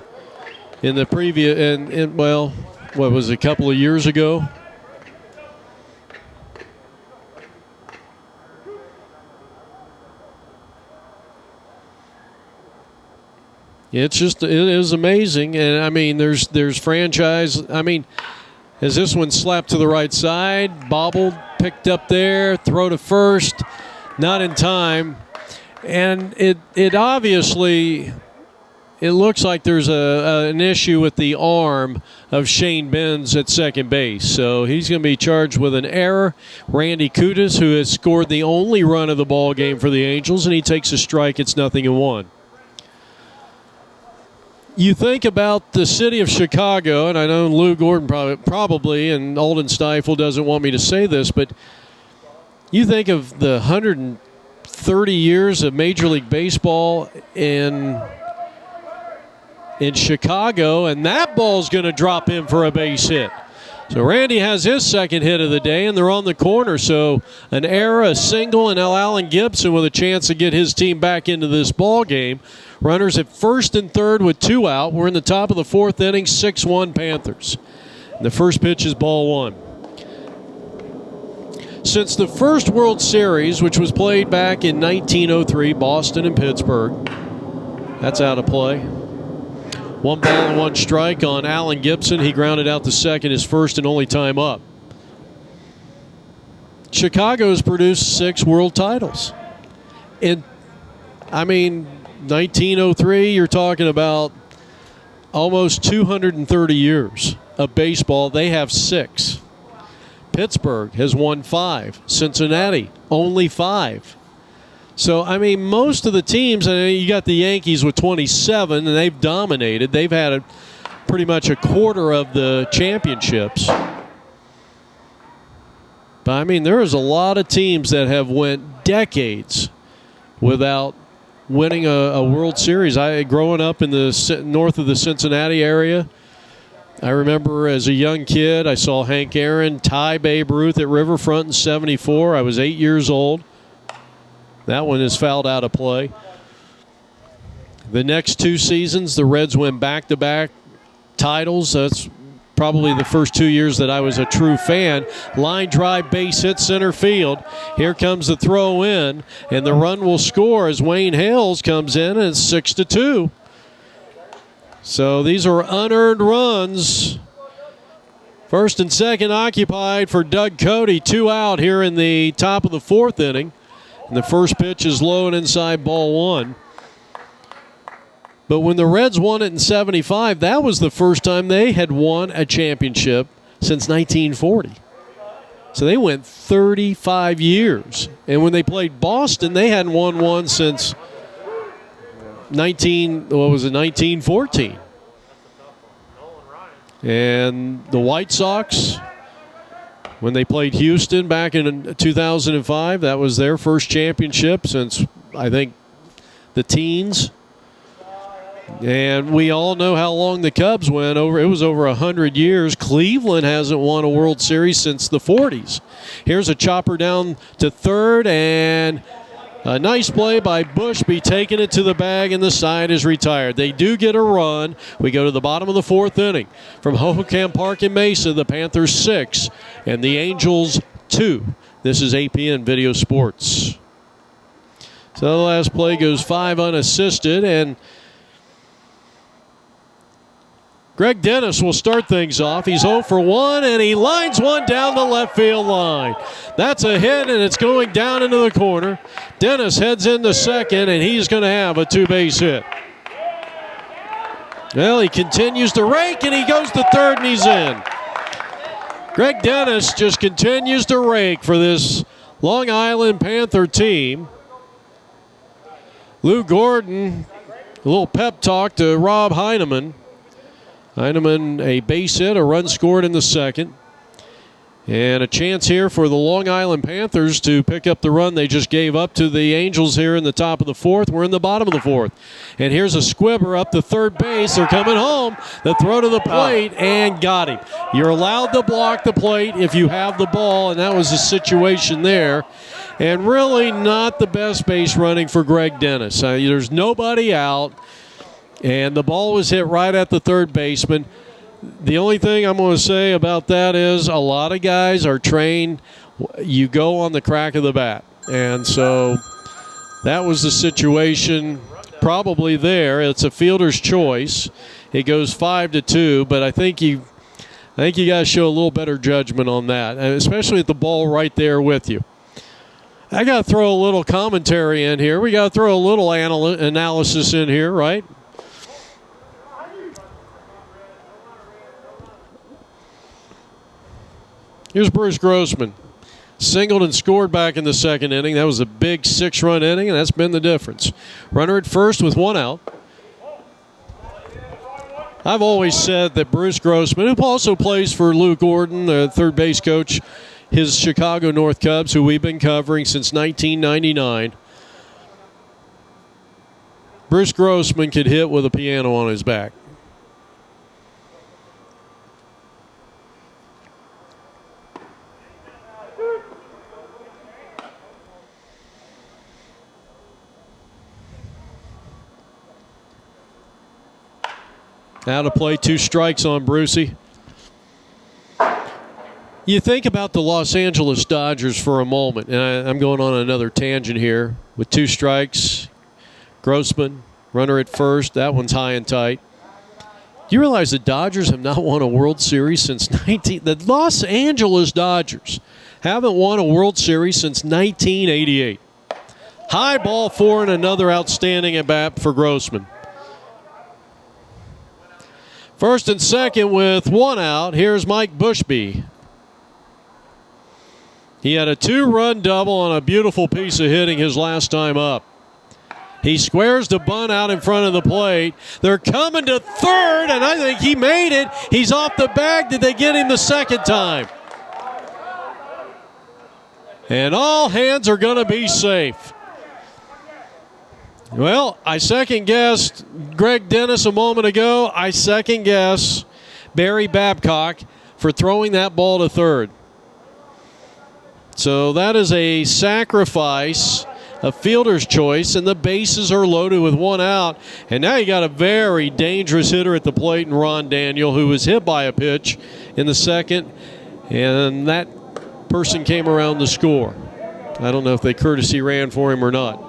in the previous, and well, what was it, a couple of years ago? It is amazing. And I mean, there's franchise. I mean, as this one slapped to the right side, bobbled, picked up there, throw to first, not in time. And it obviously, it looks like there's an issue with the arm of Shane Benz at second base. So he's going to be charged with an error. Randy Kutas, who has scored the only run of the ball game for the Angels, and he takes a strike. It's 0-1. You think about the city of Chicago, and I know Lou Gordon probably, and Alden Stiefel doesn't want me to say this, but you think of the 130 years of Major League Baseball in Chicago, and that ball's going to drop in for a base hit. So Randy has his second hit of the day, and they're on the corner. So an error, a single, and now Allen Gibson with a chance to get his team back into this ball game. Runners at first and third with 2 out. We're in the top of the 4th inning, 6-1 Panthers. And the first pitch is ball 1. Since the first World Series, which was played back in 1903, Boston and Pittsburgh, that's out of play. 1 ball and 1 strike on Allen Gibson. He grounded out to second, his first and only time up. Chicago has produced 6 world titles. In 1903, you're talking about almost 230 years of baseball. They have 6. Pittsburgh has won 5. Cincinnati, only 5. So, most of the teams, you got the Yankees with 27, and they've dominated. They've had pretty much a quarter of the championships. But, there is a lot of teams that have went decades without winning a World Series. Growing up in the north of the Cincinnati area, I remember as a young kid, I saw Hank Aaron tie Babe Ruth at Riverfront in '74. I was 8 years old. That one is fouled out of play. The next 2 seasons, the Reds went back-to-back titles. That's probably the first 2 years that I was a true fan. Line drive, base hit, center field. Here comes the throw in, and the run will score as Wayne Hales comes in, and it's 6-2. So these are unearned runs. First and second occupied for Doug Cody. 2 out here in the top of the 4th inning. And the first pitch is low and inside ball 1. But when the Reds won it in '75, that was the first time they had won a championship since 1940. So they went 35 years. And when they played Boston, they hadn't won one since 1914. And the White Sox, when they played Houston back in 2005, that was their first championship since, I think, the teens. And we all know how long the Cubs went over. It was over 100 years. Cleveland hasn't won a World Series since the 40s. Here's a chopper down to third, and a nice play by Bushby, taking it to the bag, and the side is retired. They do get a run. We go to the bottom of the 4th inning. From Hohokam Park in Mesa, the Panthers 6 and the Angels 2. This is APN Video Sports. So the last play goes 5 unassisted, and Greg Dennis will start things off. He's 0 for 1, and he lines one down the left field line. That's a hit, and it's going down into the corner. Dennis heads into second, and he's going to have a 2-base hit. Well, he continues to rake, and he goes to third, and he's in. Greg Dennis just continues to rake for this Long Island Panther team. Lou Gordon, a little pep talk to Rob Heineman. Heineman, a base hit, a run scored in the second. And a chance here for the Long Island Panthers to pick up the run they just gave up to the Angels here in the top of the 4th. We're in the bottom of the 4th. And here's a squibber up to third base. They're coming home. The throw to the plate, and got him. You're allowed to block the plate if you have the ball, and that was the situation there. And really not the best base running for Greg Dennis. There's nobody out. And the ball was hit right at the third baseman. The only thing I'm going to say about that is a lot of guys are trained, you go on the crack of the bat. And so that was the situation probably there. It's a fielder's choice. It goes 5-2, but I think you guys show a little better judgment on that, especially with the ball right there with you. I got to throw a little commentary in here. We got to throw a little analysis in here, right? Here's Bruce Grossman. Singled and scored back in the second inning. That was a big 6-run inning, and that's been the difference. Runner at first with 1 out. I've always said that Bruce Grossman, who also plays for Lou Gordon, the third base coach, his Chicago North Cubs, who we've been covering since 1999, Bruce Grossman could hit with a piano on his back. Out of play, 2 strikes on Brucey. You think about the Los Angeles Dodgers for a moment, and I'm going on another tangent here. With 2 strikes, Grossman, runner at first, that one's high and tight. Do you realize the Dodgers have not won a World Series since the Los Angeles Dodgers haven't won a World Series since 1988. High ball 4 and another outstanding at bat for Grossman. First and second with 1 out. Here's Mike Bushby. He had a 2-run double on a beautiful piece of hitting his last time up. He squares the bunt out in front of the plate. They're coming to third, and I think he made it. He's off the bag. Did they get him the second time? And all hands are going to be safe. Well, I second-guessed Greg Dennis a moment ago. I second-guess Barry Babcock for throwing that ball to third. So that is a sacrifice, a fielder's choice, and the bases are loaded with 1 out. And now you got a very dangerous hitter at the plate in Ron Daniel, who was hit by a pitch in the second, and that person came around to score. I don't know if they courtesy ran for him or not.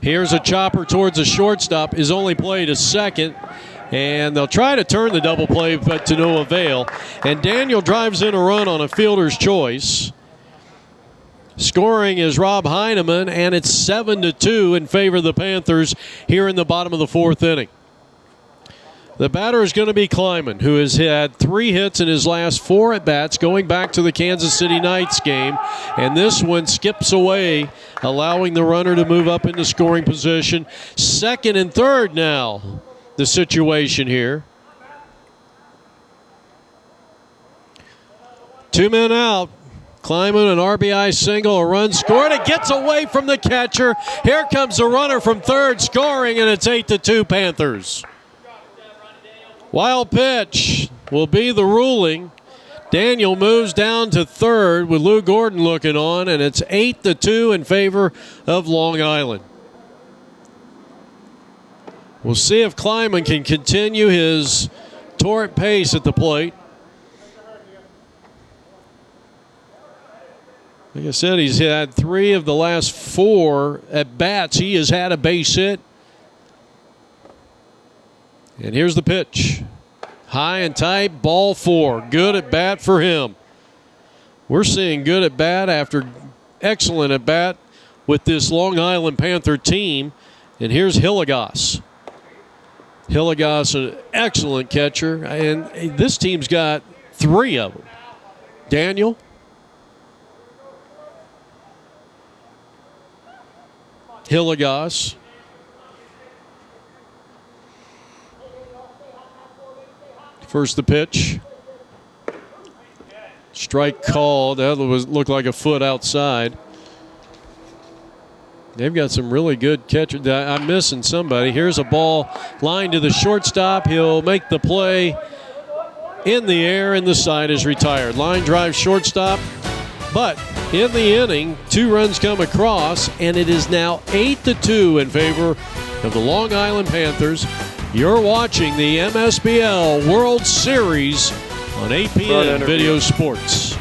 Here's a chopper towards the shortstop, is only played a second, and they'll try to turn the double play, but to no avail. And Daniel drives in a run on a fielder's choice. Scoring is Rob Heineman, and it's 7-2 in favor of the Panthers here in the bottom of the 4th inning. The batter is going to be Kleiman, who has had 3 hits in his last 4 at-bats going back to the Kansas City Knights game. And this one skips away, allowing the runner to move up into scoring position. Second and third now, the situation here. 2 men out. Kleiman, an RBI single, a run scored. It gets away from the catcher. Here comes the runner from third, scoring, and it's 8-2 Panthers. Wild pitch will be the ruling. Daniel moves down to third with Lou Gordon looking on, and it's 8-2 in favor of Long Island. We'll see if Kleiman can continue his torrent pace at the plate. Like I said, he's had 3 of the last 4 at-bats. He has had a base hit. And here's the pitch. High and tight, ball 4. Good at bat for him. We're seeing good at bat after excellent at bat with this Long Island Panther team. And here's Hillegas. Hillegas, an excellent catcher. And this team's got 3 of them. Daniel. Hillegas. First the pitch. Strike called. That looked like a foot outside. They've got some really good catchers. I'm missing somebody. Here's a ball lined to the shortstop. He'll make the play in the air, and the side is retired. Line drive shortstop. But in the inning, 2 runs come across, and it is now 8-2 in favor of the Long Island Panthers. You're watching the MSBL World Series on APN Video Sports.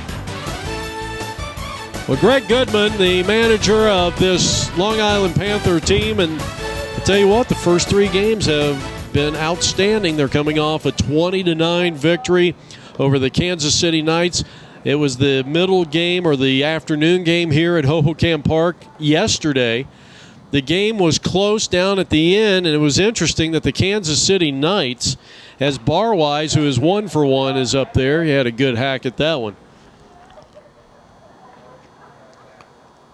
Well, Greg Goodman, the manager of this Long Island Panther team, and I'll tell you what, the first 3 games have been outstanding. They're coming off a 20-9 victory over the Kansas City Knights. It was the middle game or the afternoon game here at Hohokam Park yesterday. The game was close down at the end, and it was interesting that the Kansas City Knights, as Barwise, who is 1 for 1, is up there. He had a good hack at that one.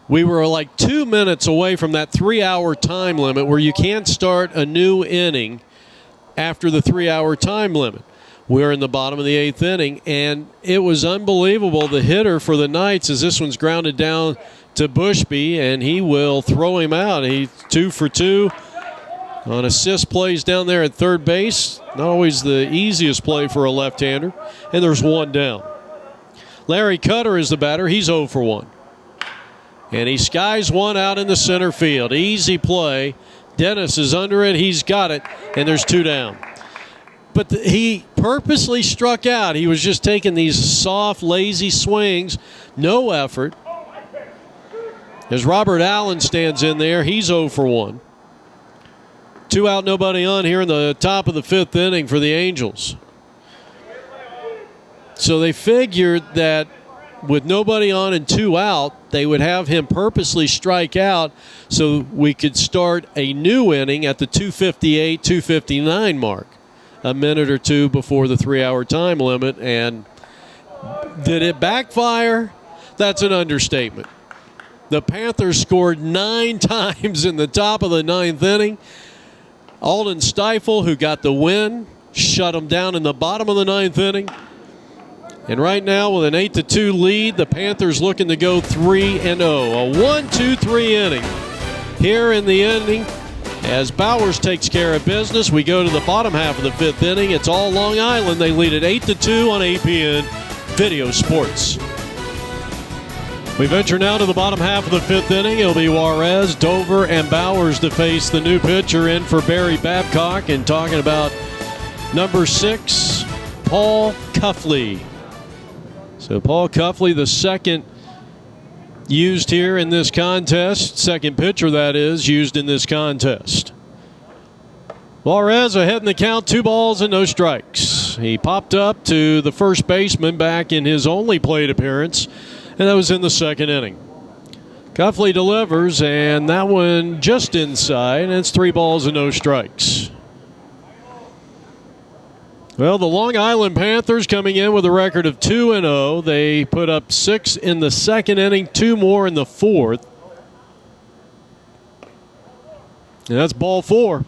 We were like 2 minutes away from that 3-hour time limit where you can't start a new inning after the 3-hour time limit. We're in the bottom of the 8th inning, and it was unbelievable. The hitter for the Knights, as this one's grounded down to Bushby, and he will throw him out. He's 2 for 2. on assist plays down there at third base. Not always the easiest play for a left-hander. And there's one down. Larry Cutter is the batter. He's 0 for 1. And he skies one out in the center field. Easy play. Dennis is under it. He's got it. And there's 2 down. But he purposely struck out. He was just taking these soft, lazy swings. No effort. As Robert Allen stands in there, he's 0 for 1. 2 out, nobody on here in the top of the 5th inning for the Angels. So they figured that with nobody on and 2 out, they would have him purposely strike out so we could start a new inning at the 2:58, 2:59 mark, a minute or two before the 3-hour time limit. And did it backfire? That's an understatement. The Panthers scored 9 times in the top of the 9th inning. Alden Stiefel, who got the win, shut them down in the bottom of the 9th inning. And right now, with an 8-2 lead, the Panthers looking to go 3-0. A 1-2-3 inning here in the inning. As Bowers takes care of business, we go to the bottom half of the 5th inning. It's all Long Island. They lead at 8-2 on APN Video Sports. We venture now to the bottom half of the 5th inning. It'll be Juarez, Dover, and Bowers to face the new pitcher in for Barry Babcock. And talking about number 6, Paul Cuffley. So Paul Cuffley, the second used here in this contest. Second pitcher, that is, used in this contest. Juarez ahead in the count, 2 balls and no strikes. He popped up to the first baseman back in his only plate appearance, and that was in the 2nd inning. Cuffley delivers, and that one just inside, and it's 3 balls and no strikes. Well, the Long Island Panthers coming in with a record of 2-0. They put up 6 in the 2nd inning, 2 more in the 4th. And that's ball 4.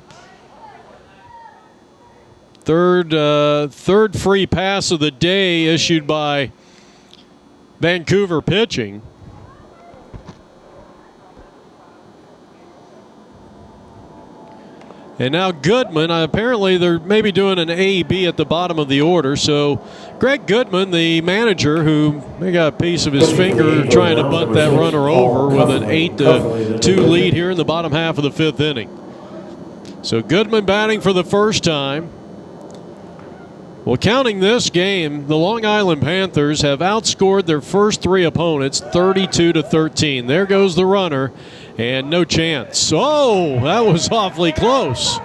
Third free pass of the day issued by Vancouver pitching. And now Goodman, apparently they're maybe doing an A-B at the bottom of the order. So Greg Goodman, the manager, who may got a piece of his finger trying to bunt that runner over with an 8-2 lead here in the bottom half of the 5th inning. So Goodman batting for the first time. Well, counting this game, the Long Island Panthers have outscored their first 3 opponents 32-13. There goes the runner. And no chance. Oh, that was awfully close.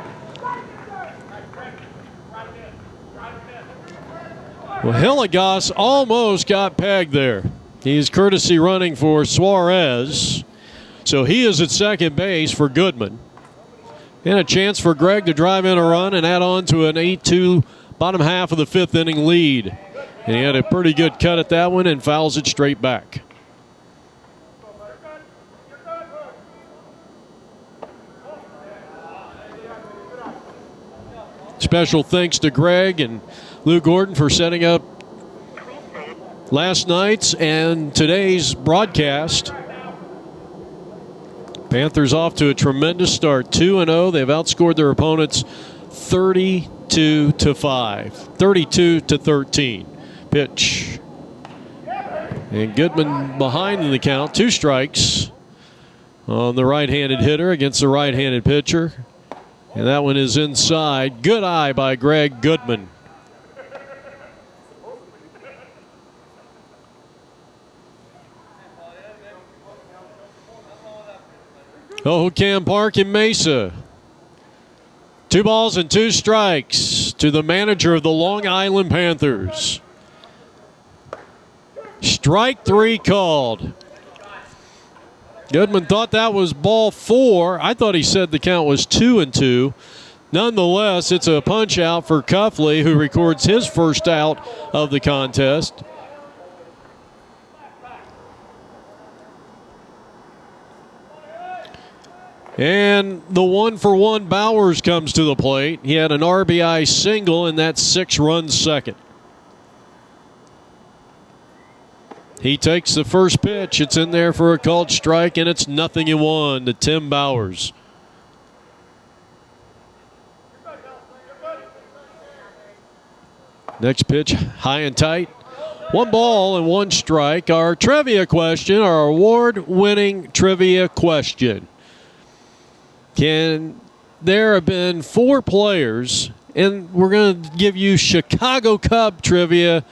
Well, Hillegas almost got pegged there. He's courtesy running for Suarez. So he is at second base for Goodman. And a chance for Greg to drive in a run and add on to an 8-2 bottom half of the 5th inning lead. And he had a pretty good cut at that one and fouls it straight back. Special thanks to Greg and Lou Gordon for setting up last night's and today's broadcast. Panthers off to a tremendous start, 2-0. They've outscored their opponents 32-5, 32-13. Pitch. And Goodman behind in the count, 2 strikes on the right-handed hitter against the right-handed pitcher. And that one is inside. Good eye by Greg Goodman. Hohokam Park in Mesa. 2 balls and 2 strikes to the manager of the Long Island Panthers. Strike 3 called. Goodman thought that was ball 4. I thought he said the count was 2-2. Nonetheless, it's a punch out for Cuffley, who records his first out of the contest. And the 1-for-1 Bowers comes to the plate. He had an RBI single in that 6-run second. He takes the first pitch. It's in there for a called strike, and it's 0-1 to Tim Bowers. Next pitch, high and tight. 1 ball and 1 strike. Our trivia question, our award-winning trivia question. Can there have been 4 players, and we're going to give you Chicago Cub trivia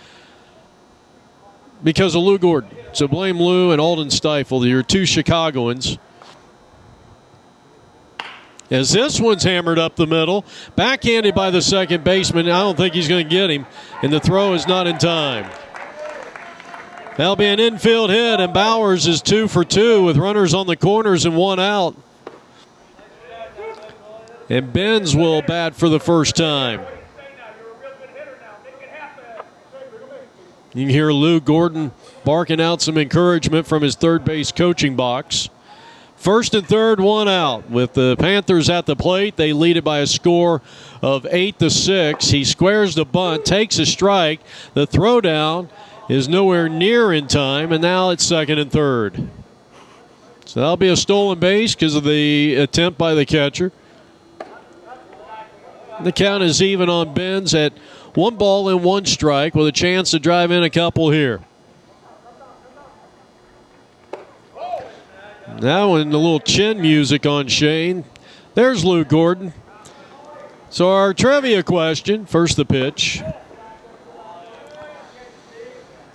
because of Lou Gordon. So blame Lou and Alden Stiefel, your 2 Chicagoans. As this one's hammered up the middle, backhanded by the second baseman. I don't think he's going to get him, and the throw is not in time. That'll be an infield hit, and Bowers is 2 for 2 with runners on the corners and 1 out. And Benz will bat for the first time. You can hear Lou Gordon barking out some encouragement from his third base coaching box. First and third, 1 out. With the Panthers at the plate, they lead it by a score of 8-6. He squares the bunt, takes a strike. The throwdown is nowhere near in time, and now it's second and third. So that'll be a stolen base because of the attempt by the catcher. The count is even on Benz at 1 ball and 1 strike with a chance to drive in a couple here. Now in the little chin music on Shane, there's Lou Gordon. So our trivia question, first the pitch.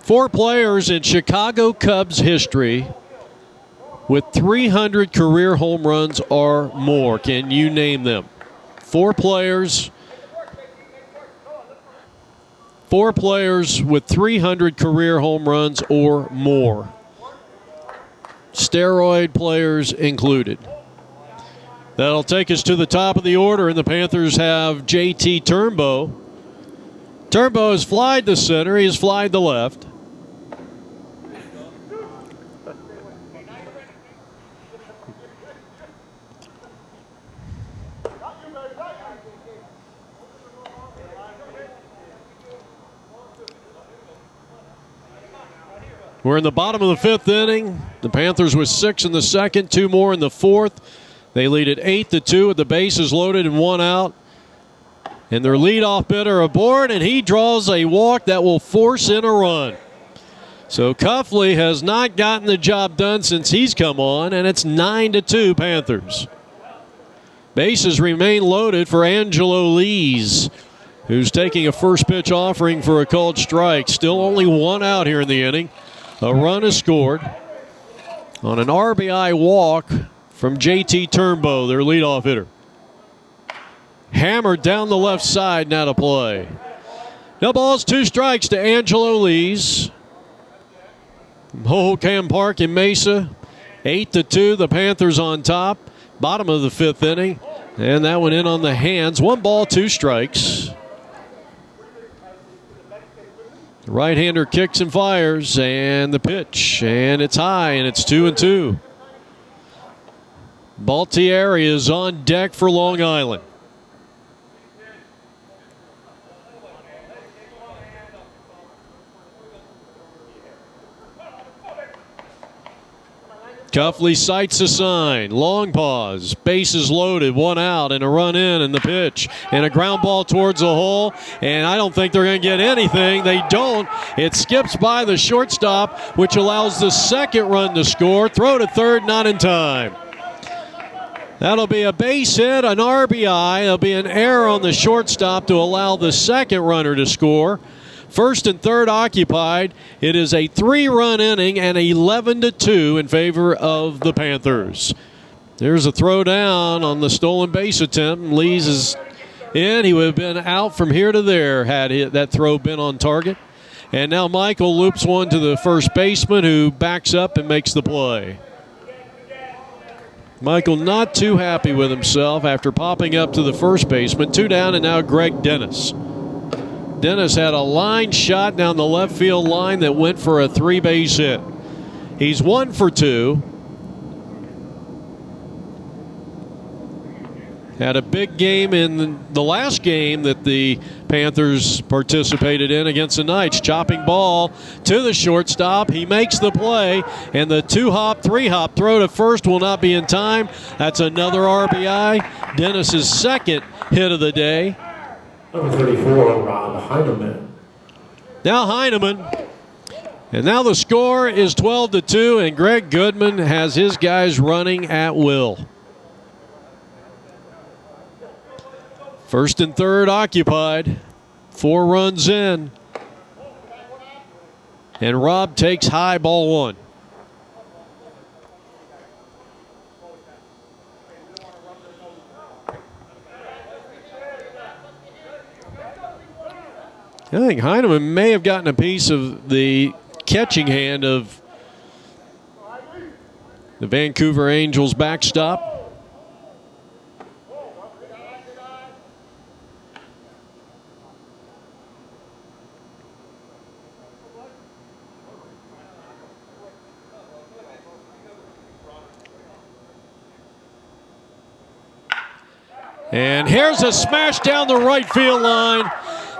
4 players in Chicago Cubs history with 300 career home runs or more. Can you name them? 4 players. 4 players with 300 career home runs or more. Steroid players included. That'll take us to the top of the order, and the Panthers have J.T. Turnbow. Turnbow has flied the center. He has flied the left. We're in the bottom of the 5th inning. The Panthers with 6 in the second, 2 more in the 4th. They lead at 8-2 with the bases loaded and 1 out. And their leadoff hitter aboard, and he draws a walk that will force in a run. So Cuffley has not gotten the job done since he's come on, and it's 9-2 Panthers. Bases remain loaded for Angelo Lees, who's taking a first pitch offering for a called strike. Still only 1 out here in the inning. A run is scored on an RBI walk from J.T. Turnbow, their leadoff hitter. Hammered down the left side, now to play. No balls, 2 strikes to Angelo Lees. Hohokam Park in Mesa, 8-2. The Panthers on top. Bottom of the 5th inning, and that one in on the hands. 1 ball, 2 strikes. The right-hander kicks and fires, and the pitch, and it's high, and it's 2-2. Baltieri is on deck for Long Island. Cuffley sights a sign. Long pause. Bases loaded. 1 out and a run in, and the pitch. And a ground ball towards the hole. And I don't think they're going to get anything. They don't. It skips by the shortstop, which allows the second run to score. Throw to third, not in time. That'll be a base hit, an RBI. There'll be an error on the shortstop to allow the second runner to score. First and third occupied. It is a 3-run inning and 11-2 in favor of the Panthers. There's a throw down on the stolen base attempt. Lees is in. He would have been out from here to there had that throw been on target. And now Michael loops one to the first baseman, who backs up and makes the play. Michael not too happy with himself after popping up to the first baseman. 2 down, and now Greg Dennis. Dennis had a line shot down the left field line that went for a 3-base hit. He's 1 for 2. Had a big game in the last game that the Panthers participated in against the Knights. Chopping ball to the shortstop. He makes the play, and the 2-hop, 3-hop throw to first will not be in time. That's another RBI. Dennis's second hit of the day.
Number 34, Rob Heineman.
Now Heineman. And now the score is 12-2, and Greg Goodman has his guys running at will. First and third occupied. 4 runs in. And Rob takes high, ball 1. I think Heineman may have gotten a piece of the catching hand of the Vancouver Angels backstop. And here's a smash down the right field line.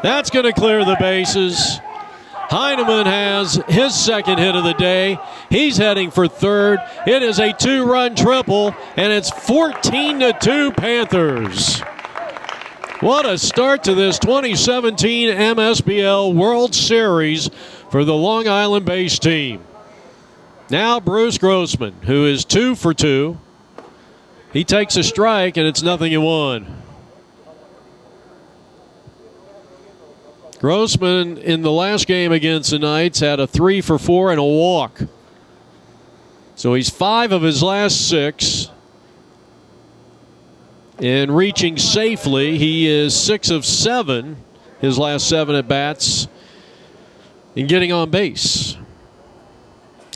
That's going to clear the bases. Heineman has his second hit of the day. He's heading for third. It is a 2-run triple, and it's 14-2 Panthers. What a start to this 2017 MSBL World Series for the Long Island-based team. Now Bruce Grossman, who is 2 for 2. He takes a strike, and it's 0-1. Grossman in the last game against the Knights had a 3 for 4 and a walk. So he's 5 of his last 6. And reaching safely, he is 6 of 7, his last 7 at bats, in getting on base.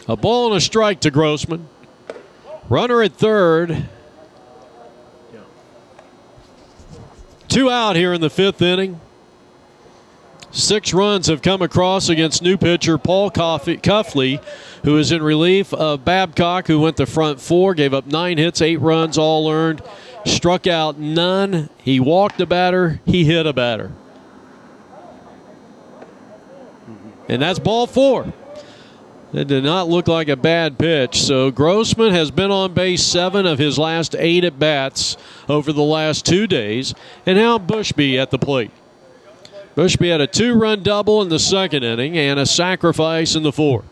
A ball and a strike to Grossman. Runner at third. 2 out here in the 5th inning. 6 runs have come across against new pitcher Paul Cuffley, who is in relief of Babcock, who went to front 4, gave up 9 hits, 8 runs, all earned, struck out none. He walked a batter, he hit a batter. And that's ball 4. It did not look like a bad pitch. So Grossman has been on base 7 of his last 8 at bats over the last 2 days. And now Bushby at the plate. Bushby had a 2-run double in the 2nd inning and a sacrifice in the 4th.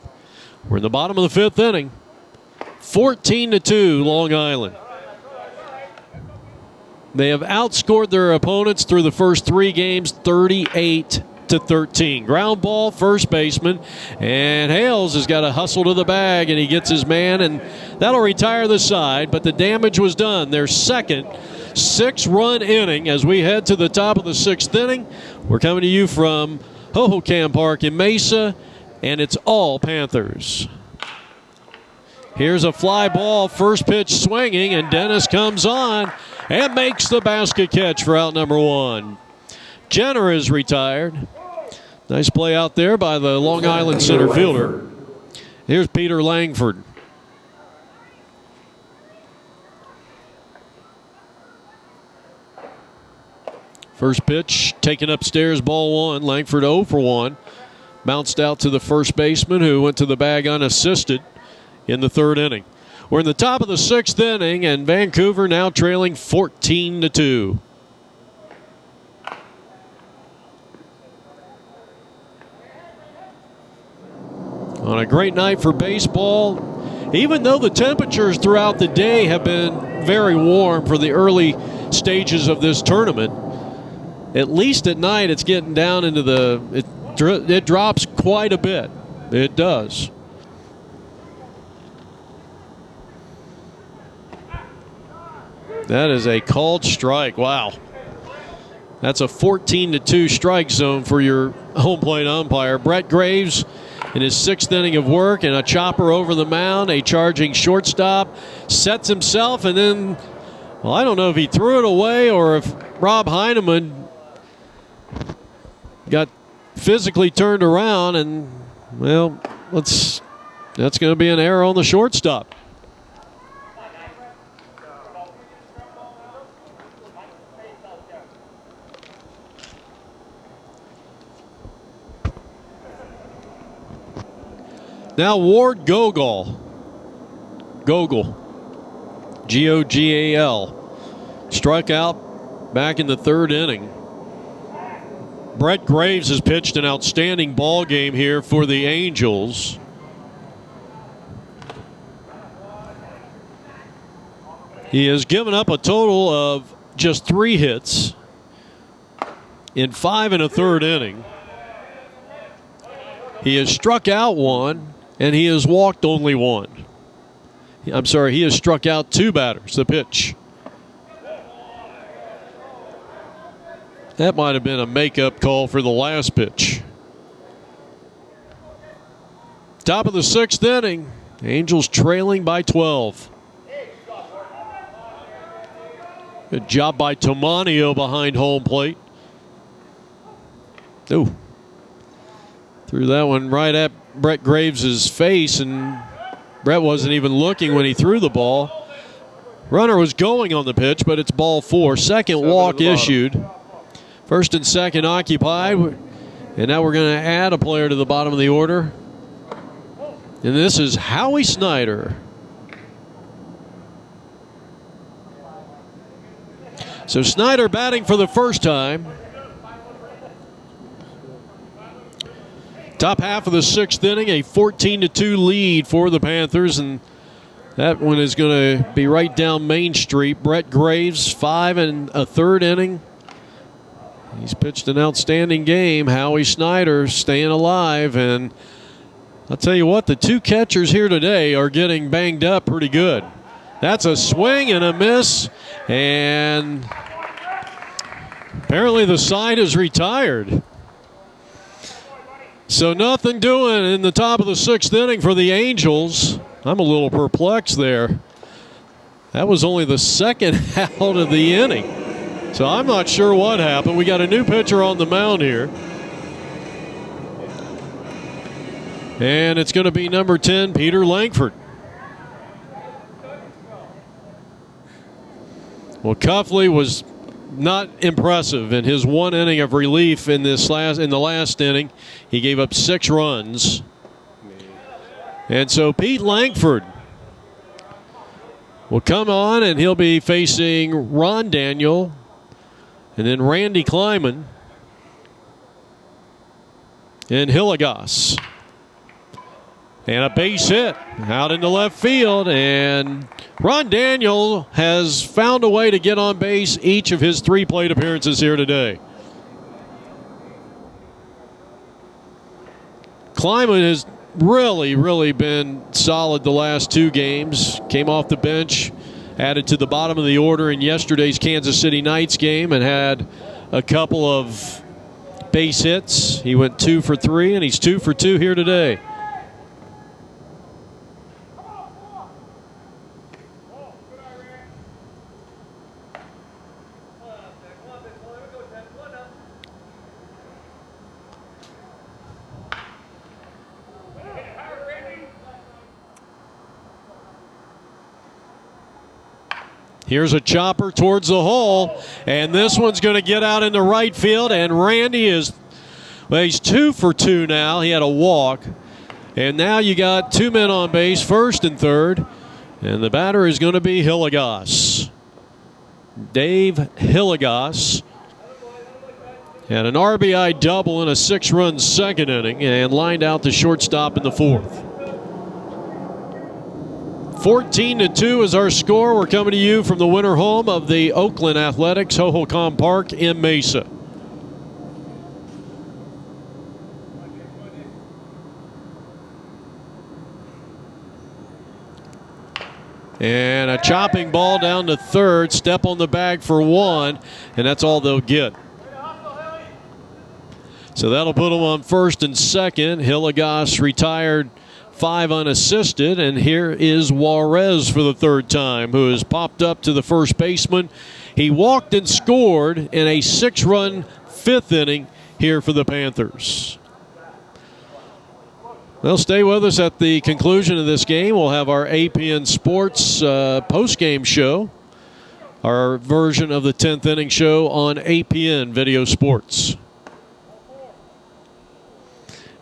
We're in the bottom of the 5th inning. 14-2 Long Island. They have outscored their opponents through the first 3 games 38-13. Ground ball, first baseman, and Hales has got to hustle to the bag, and he gets his man, and that'll retire the side, but the damage was done. Their second 6-run inning as we head to the top of the 6th inning. We're coming to you from Hohokam Park in Mesa, and it's all Panthers. Here's a fly ball, first pitch swinging, and Dennis comes on and makes the basket catch for out number 1. Jenner is retired. Nice play out there by the Long Island center fielder. Here's Peter Langford. First pitch taken upstairs, ball 1. Langford 0 for 1. Bounced out to the first baseman, who went to the bag unassisted in the 3rd inning. We're in the top of the 6th inning, and Vancouver now trailing 14-2. On a great night for baseball, even though the temperatures throughout the day have been very warm for the early stages of this tournament, at least at night it's getting down into it drops quite a bit. It does. That is a called strike. Wow. That's a 14-2 strike zone for your home plate umpire. Brett Graves in his 6th inning of work, and a chopper over the mound, a charging shortstop, sets himself, and then, well, I don't know if he threw it away or if Rob Heineman got physically turned around, and, well, that's going to be an error on the shortstop. Now Ward Gogol, G-O-G-A-L, struck out back in the 3rd inning. Brett Graves has pitched an outstanding ball game here for the Angels. He has given up a total of just 3 hits in 5 1/3 inning. He has struck out 1, and he has walked only 1. I'm sorry, he has struck out 2 batters. The pitch. That might have been a makeup call for the last pitch. Top of the 6th inning. Angels trailing by 12. Good job by Tomanio behind home plate. Ooh. Threw that one right at Brett Graves' face, and Brett wasn't even looking when he threw the ball. Runner was going on the pitch, but it's ball 4. Second walk issued. First and second occupied. And now we're going to add a player to the bottom of the order. And this is Howie Snyder. So Snyder batting for the first time. Top half of the 6th inning, a 14-2 lead for the Panthers, and that one is going to be right down Main Street. Brett Graves, 5 1/3 inning. He's pitched an outstanding game. Howie Snyder staying alive, and I'll tell you what, the 2 catchers here today are getting banged up pretty good. That's a swing and a miss, and apparently the side is retired. So nothing doing in the top of the 6th inning for the Angels. I'm a little perplexed there. That was only the second out of the inning. So I'm not sure what happened. We got a new pitcher on the mound here. And it's going to be number 10, Peter Langford. Well, Cuffley was not impressive in his 1 inning of relief in the last inning. He gave up 6 runs. And so Pete Langford will come on, and he'll be facing Ron Daniel and then Randy Kleiman and Hillegas. And a base hit out into left field, and Ron Daniel has found a way to get on base each of his 3 plate appearances here today. Kleiman has really been solid the last 2 games. Came off the bench, added to the bottom of the order in yesterday's Kansas City Knights game, and had a couple of base hits. He went 2 for 3, and he's 2 for 2 here today. Here's a chopper towards the hole, and this one's going to get out into right field, and Randy is, well, he's 2 for 2 now. He had a walk, and now you got 2 men on base, first and third, and the batter is going to be Hillegas. Dave Hillegas had an RBI double in a 6-run second inning and lined out the shortstop in the 4th. 14-2 is our score. We're coming to you from the winter home of the Oakland Athletics, Hohokam Park in Mesa. And a chopping ball down to third. Step on the bag for 1, and that's all they'll get. So that'll put them on first and second. Hillegas retired 5 unassisted, and here is Juarez for the 3rd time, who has popped up to the first baseman. He walked and scored in a 6-run 5th inning here for the Panthers. Well, stay with us at the conclusion of this game. We'll have our APN Sports post-game show, our version of the 10th inning show on APN Video Sports.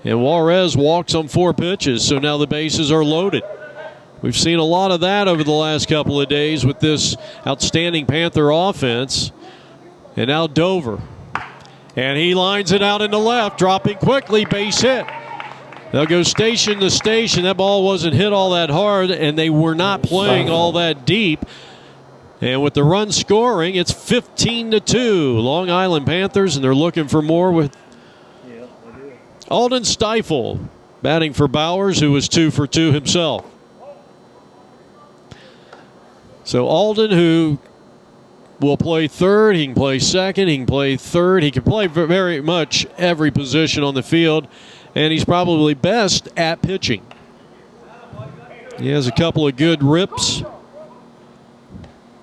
And Juarez walks on 4 pitches, so now the bases are loaded. We've seen a lot of that over the last couple of days with this outstanding Panther offense. And now Dover. And he lines it out in the left, dropping quickly, base hit. They'll go station to station. That ball wasn't hit all that hard, and they were not playing all that deep. And with the run scoring, it's 15-2. Long Island Panthers, and they're looking for more with Alden Stifle batting for Bowers, who was 2 for 2 himself. So Alden, who will play third, he can play second, he can play third, he can play very much every position on the field, and he's probably best at pitching. He has a couple of good rips.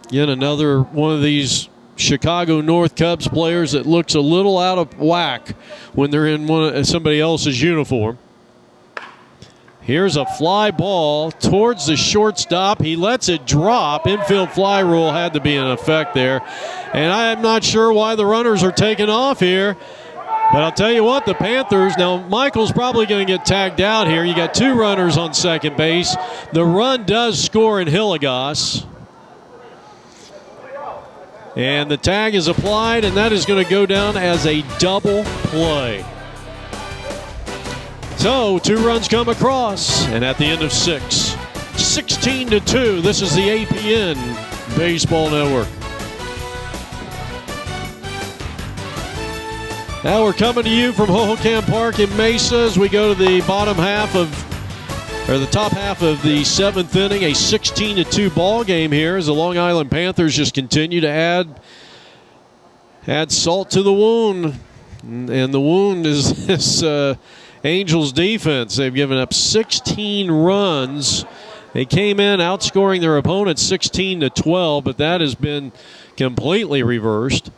Again, another one of these Chicago North Cubs players that looks a little out of whack when they're in somebody else's uniform. Here's a fly ball towards the shortstop. He lets it drop. Infield fly rule had to be in effect there. And I am not sure why the runners are taking off here. But I'll tell you what, the Panthers, now Michael's probably going to get tagged out here. You got 2 runners on second base. The run does score in Hilligoss. And the tag is applied, and that is going to go down as a double play. So 2 runs come across, and at the end of 6, 16-2. This is the APN Baseball Network. Now we're coming to you from Hohokam Park in Mesa as we go to the the top half of the 7th inning, a 16-2 ball game here as the Long Island Panthers just continue to add salt to the wound. And the wound is this Angels defense. They've given up 16 runs. They came in outscoring their opponents 16-12, but that has been completely reversed.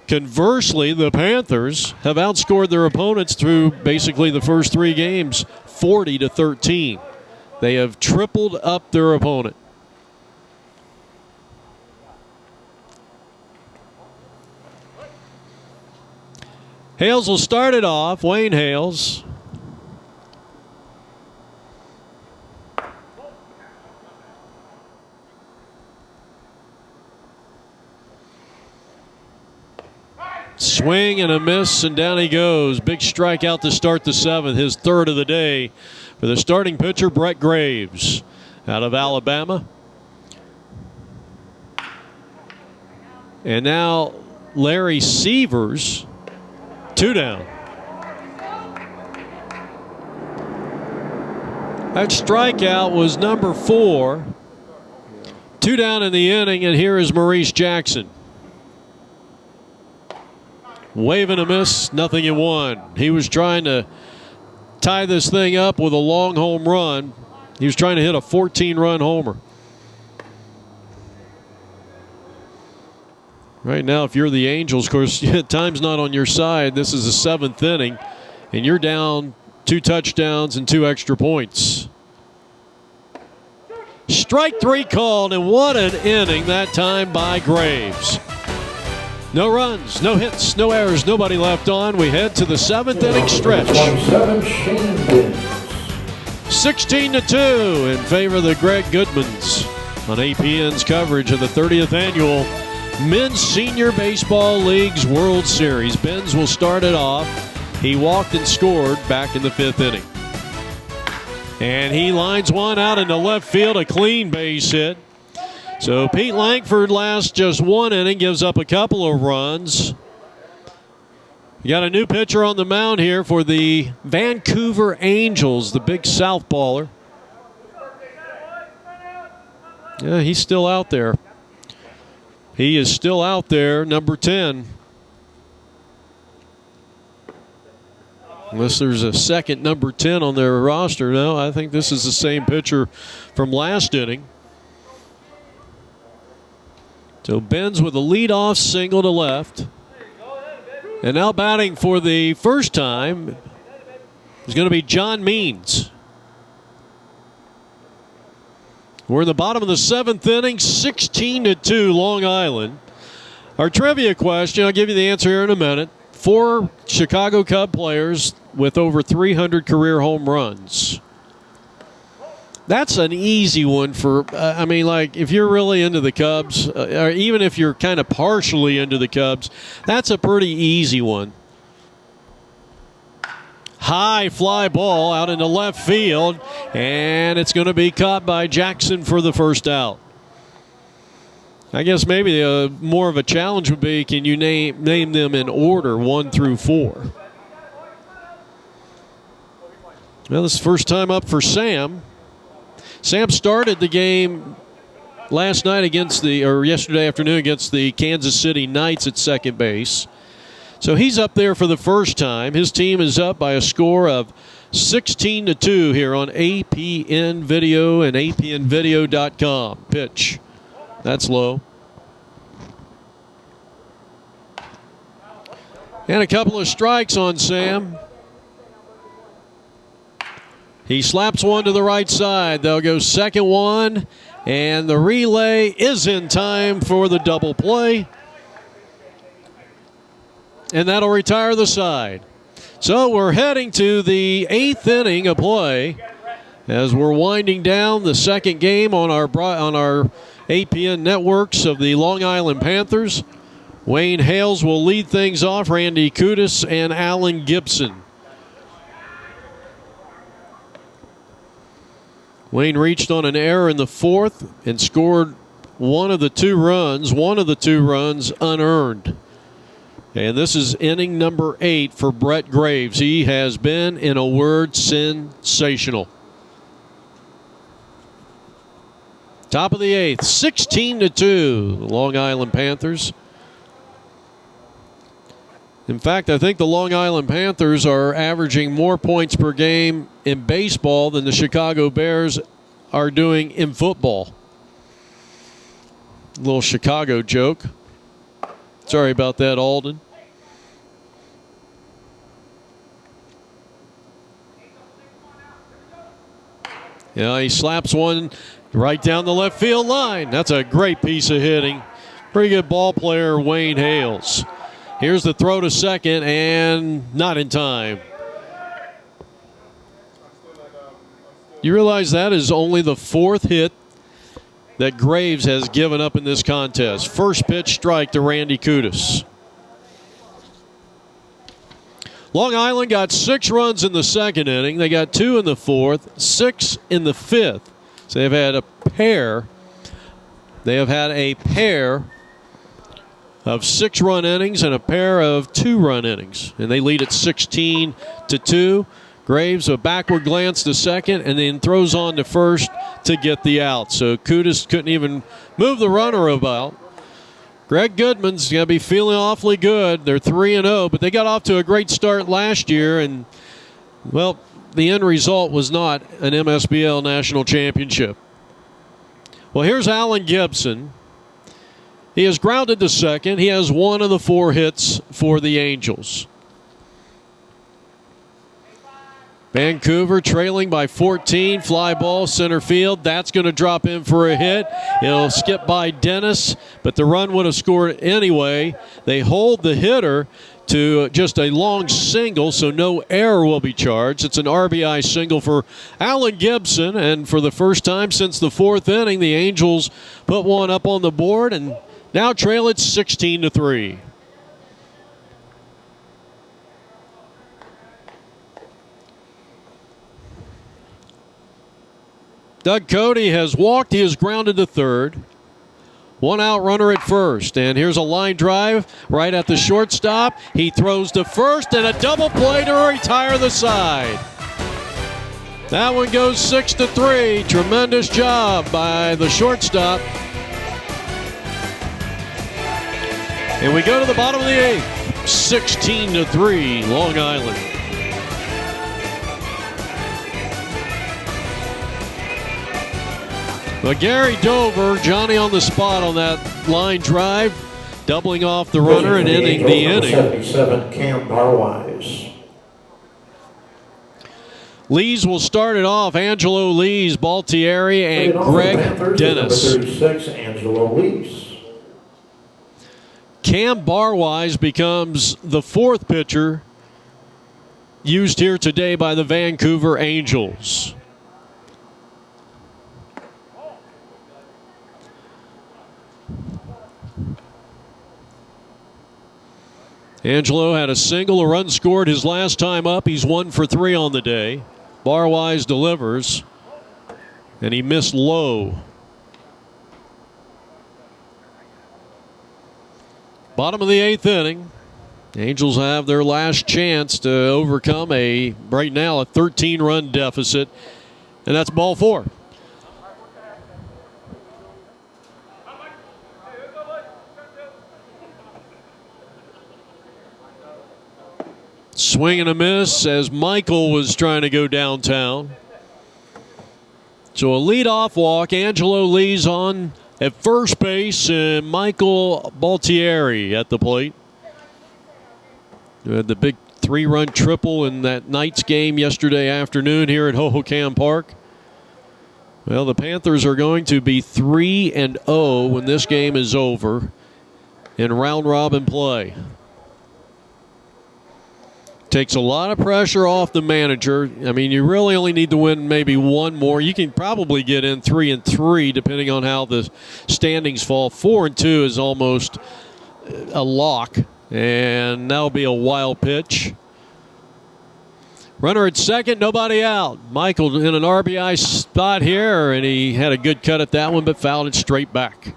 Conversely, the Panthers have outscored their opponents through basically the first 3 games 40-13. They have tripled up their opponent. Hales will start it off. Wayne Hales. Swing and a miss, and down he goes. Big strikeout to start the 7th, his 3rd of the day for the starting pitcher, Brett Graves, out of Alabama. And now Larry Severs, 2 down. That strikeout was number 4. 2 down in the inning, and here is Maurice Jackson. Wave and a miss, nothing in 1. He was trying to tie this thing up with a long home run. He was trying to hit a 14-run homer. Right now, if you're the Angels, of course, time's not on your side. This is the 7th inning, and you're down 2 touchdowns and 2 extra points. Strike 3 called, and what an inning that time by Graves. No runs, no hits, no errors, nobody left on. We head to the 7th inning stretch. 16-2 in favor of the Greg Goodmans on APN's coverage of the 30th annual Men's Senior Baseball League's World Series. Benz will start it off. He walked and scored back in the 5th inning. And he lines one out into left field, a clean base hit. So Pete Langford lasts just 1 inning, gives up a couple of runs. You got a new pitcher on the mound here for the Vancouver Angels, the big southballer. Yeah, he's still out there. He is still out there, number 10. Unless there's a second number 10 on their roster. No, I think this is the same pitcher from last inning. So Benz with a leadoff single to left. And now batting for the first time is going to be John Means. We're in the bottom of the 7th inning, 16-2 Long Island. Our trivia question, I'll give you the answer here in a minute. 4 Chicago Cub players with over 300 career home runs. That's an easy one for, I mean, like, if you're really into the Cubs, or even if you're kind of partially into the Cubs, that's a pretty easy one. High fly ball out into left field, and it's going to be caught by Jackson for the first out. I guess maybe more of a challenge would be, can you name them in order, 1 through 4? Well, this is the first time up for Sam. Sam started the game last night yesterday afternoon against the Kansas City Knights at second base. So he's up there for the first time. His team is up by a score of 16-2 here on APN Video and APNvideo.com. Pitch. That's low. And a couple of strikes on Sam. He slaps one to the right side. They'll go second one, and the relay is in time for the double play. And that'll retire the side. So we're heading to the 8th inning of play as we're winding down the second game on our APN networks of the Long Island Panthers. Wayne Hales will lead things off, Randy Kudus and Alan Gibson. Wayne reached on an error in the 4th and scored one of the 2 runs unearned. And this is inning number 8 for Brett Graves. He has been, in a word, sensational. Top of the 8th, 16-2, the Long Island Panthers. In fact, I think the Long Island Panthers are averaging more points per game in baseball than the Chicago Bears are doing in football. A little Chicago joke. Sorry about that, Alden. Yeah, he slaps one right down the left field line. That's a great piece of hitting. Pretty good ball player, Wayne Hales. Here's the throw to second, and not in time. You realize that is only the 4th hit that Graves has given up in this contest. First pitch strike to Randy Kudus. Long Island got 6 runs in the second inning. They got 2 in the 4th, 6 in the 5th. So they've had a pair. They have had a pair of 6-run innings and a pair of 2-run innings. And they lead at 16-2. Graves, a backward glance to second, and then throws on to first to get the out. So Kudus couldn't even move the runner about. Greg Goodman's going to be feeling awfully good. They're 3-0, but they got off to a great start last year, and, well, the end result was not an MSBL national championship. Well, here's Alan Gibson. He has grounded to second. He has 1 of the 4 hits for the Angels. Vancouver trailing by 14. Fly ball center field. That's going to drop in for a hit. It'll skip by Dennis, but the run would have scored anyway. They hold the hitter to just a long single, so no error will be charged. It's an RBI single for Alan Gibson, and for the first time since the 4th inning, the Angels put one up on the board and now trail it 16-3. Doug Cody has walked. He has grounded to third. 1 out runner at first. And here's a line drive right at the shortstop. He throws to first and a double play to retire the side. That one goes 6-3. Tremendous job by the shortstop. And we go to the bottom of the 8th. 16-3, Long Island. But Gary Dover, Johnny on the spot on that line drive, doubling off the runner and ending the inning.
77, Cam Barwise.
Lees will start it off. Angelo Lees, Baltieri, and Greg Dennis.
Number 36, Angelo Lees.
Cam Barwise becomes the 4th pitcher used here today by the Vancouver Angels. Angelo had a single, a run scored his last time up. He's 1 for 3 on the day. Barwise delivers, and he missed low. Bottom of the 8th inning. Angels have their last chance to overcome right now, a 13-run deficit, and that's ball 4. Swing and a miss as Michael was trying to go downtown. So a leadoff walk. Angelo Lee's on at first base, and Michael Baltieri at the plate. We had the big 3-run triple in that night's game yesterday afternoon here at Hohokam Park. Well, the Panthers are going to be 3-0 when this game is over in round-robin play. Takes a lot of pressure off the manager. I mean, you really only need to win maybe one more. You can probably get in 3-3 depending on how the standings fall. 4-2 is almost a lock, and that'll be a wild pitch. Runner at second, nobody out. Michael in an RBI spot here, and he had a good cut at that one, but fouled it straight back.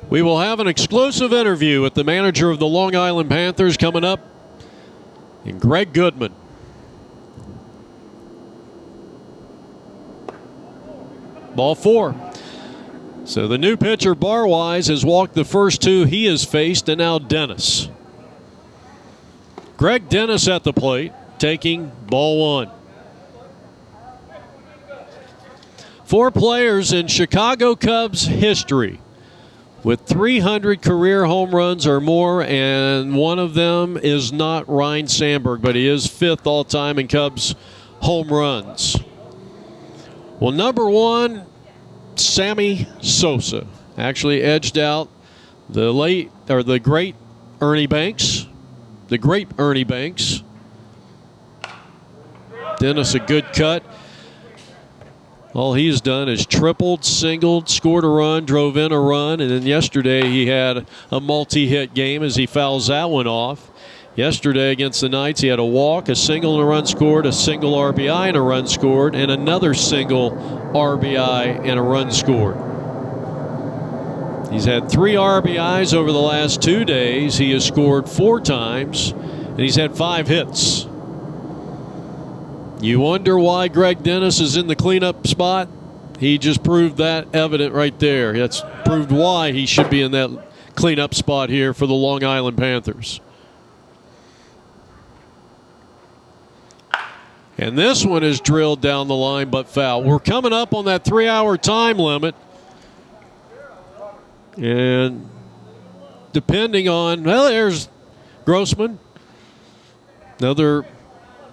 We will have an exclusive interview with the manager of the Long Island Panthers coming up, and Greg Goodman. Ball 4. So the new pitcher, Barwise, has walked the first 2 he has faced, and now Dennis. Greg Dennis at the plate, taking ball 1. 4 players in Chicago Cubs history with 300 career home runs or more, and one of them is not Ryne Sandberg, but he is 5th all-time in Cubs home runs. Well, number 1, Sammy Sosa, actually edged out the great Ernie Banks. The great Ernie Banks. Dennis a good cut. All he's done is tripled, singled, scored a run, drove in a run, and then yesterday he had a multi-hit game as he fouls that one off. Yesterday against the Knights, he had a walk, a single and a run scored, a single RBI and a run scored, and another single RBI and a run scored. He's had 3 RBIs over the last 2 days. He has scored 4 times, and he's had 5 hits. You wonder why Greg Dennis is in the cleanup spot? He just proved that evident right there. That's proved why he should be in that cleanup spot here for the Long Island Panthers. And this one is drilled down the line but foul. We're coming up on that 3-hour time limit. And depending on, well, there's Grossman, another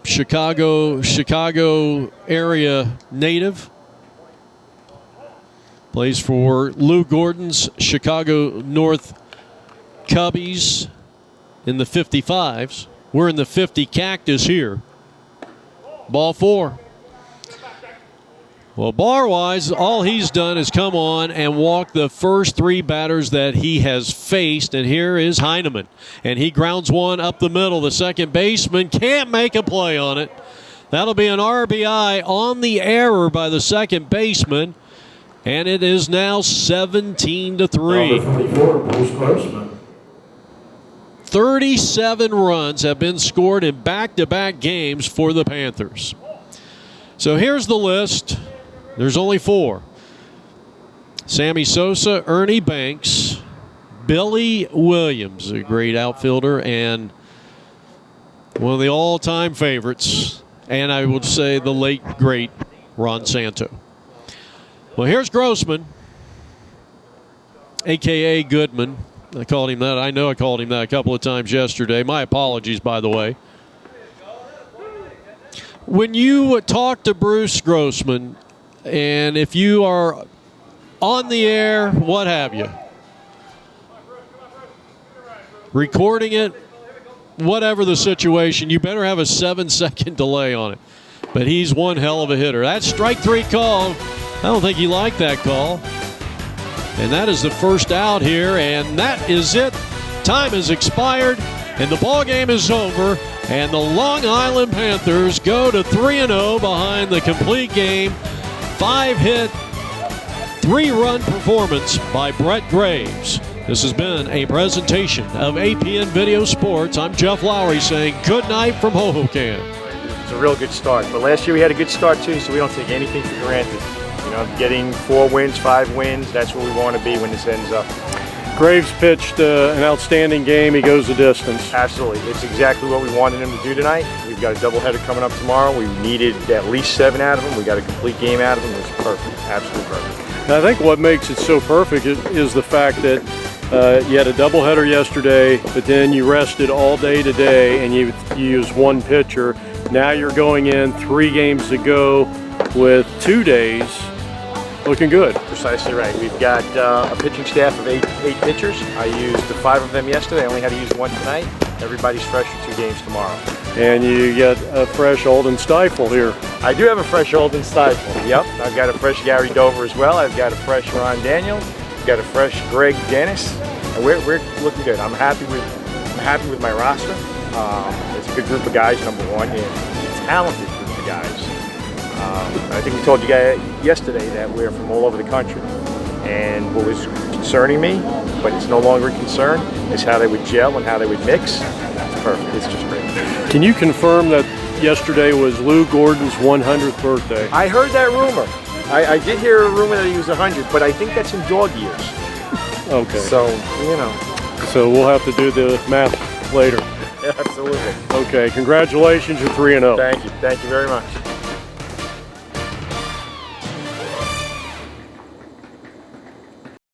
Chicago area native. Plays for Lou Gordon's Chicago North Cubbies in the 55s. We're in the 50 Cactus here. Ball 4. Well, Barwise, all he's done is come on and walk the first 3 batters that he has faced, and here is Heineman. And he grounds one up the middle. The second baseman can't make a play on it. That'll be an RBI on the error by the second baseman, and it is now 17-3. 37 runs have been scored in back-to-back games for the Panthers. So here's the list. There's only 4. Sammy Sosa, Ernie Banks, Billy Williams, a great outfielder, and one of the all-time favorites, and I would say the late, great Ron Santo. Well, here's Grossman, a.k.a. Goodman. I called him that. I know I called him that a couple of times yesterday. My apologies, by the way. When you talk to Bruce Grossman, and if you are on the air, what have you, recording it, whatever the situation, you better have a 7-second delay on it. but he's one hell of a hitter. That strike 3 call, I don't think he liked that call. And that is the first out here, and that is it. Time has expired, and the ball game is over, and the Long Island Panthers go to 3-0 behind the complete game. 5-hit, 3-run performance by Brett Graves. This has been a presentation of APN Video Sports. I'm Jeff Lowry saying good night from Hohoken.
It's a real good start, but last year we had a good start too, so we don't take anything for granted. You know, getting 4 wins, 5 wins, that's where we want to be when this ends up.
Graves pitched an outstanding game. He goes the distance.
Absolutely. It's exactly what we wanted him to do tonight. We've got a doubleheader coming up tomorrow. We needed at least 7 out of him. We got a complete game out of him. It was perfect. Absolutely perfect.
And I think what makes it so perfect is the fact that you had a doubleheader yesterday, but then you rested all day today and you used 1 pitcher. Now you're going in 3 games to go with 2 days. Looking good.
Precisely right. We've got a pitching staff of 8 pitchers. I used 5 of them yesterday. I only had to use 1 tonight. Everybody's fresh for 2 games tomorrow.
And you get a fresh Alden Stiefel here.
I do have a fresh Alden Stiefel. Yep. I've got a fresh Gary Dover as well. I've got a fresh Ron Daniel. I've got a fresh Greg Dennis. And we're looking good. I'm happy with my roster. It's a good group of guys, number one, and it's a talented group of guys. I think we told you guys yesterday that we're from all over the country. And what was concerning me, but it's no longer a concern, is how they would gel and how they would mix. It's perfect. It's just great.
Can you confirm that yesterday was Lou Gordon's 100th birthday?
I heard that rumor. I did hear a rumor that he was 100, but I think that's in dog years.
Okay.
So, you know.
So we'll have to do the math later.
Absolutely.
Okay, congratulations, you're 3-0.
Thank you. Thank you very much.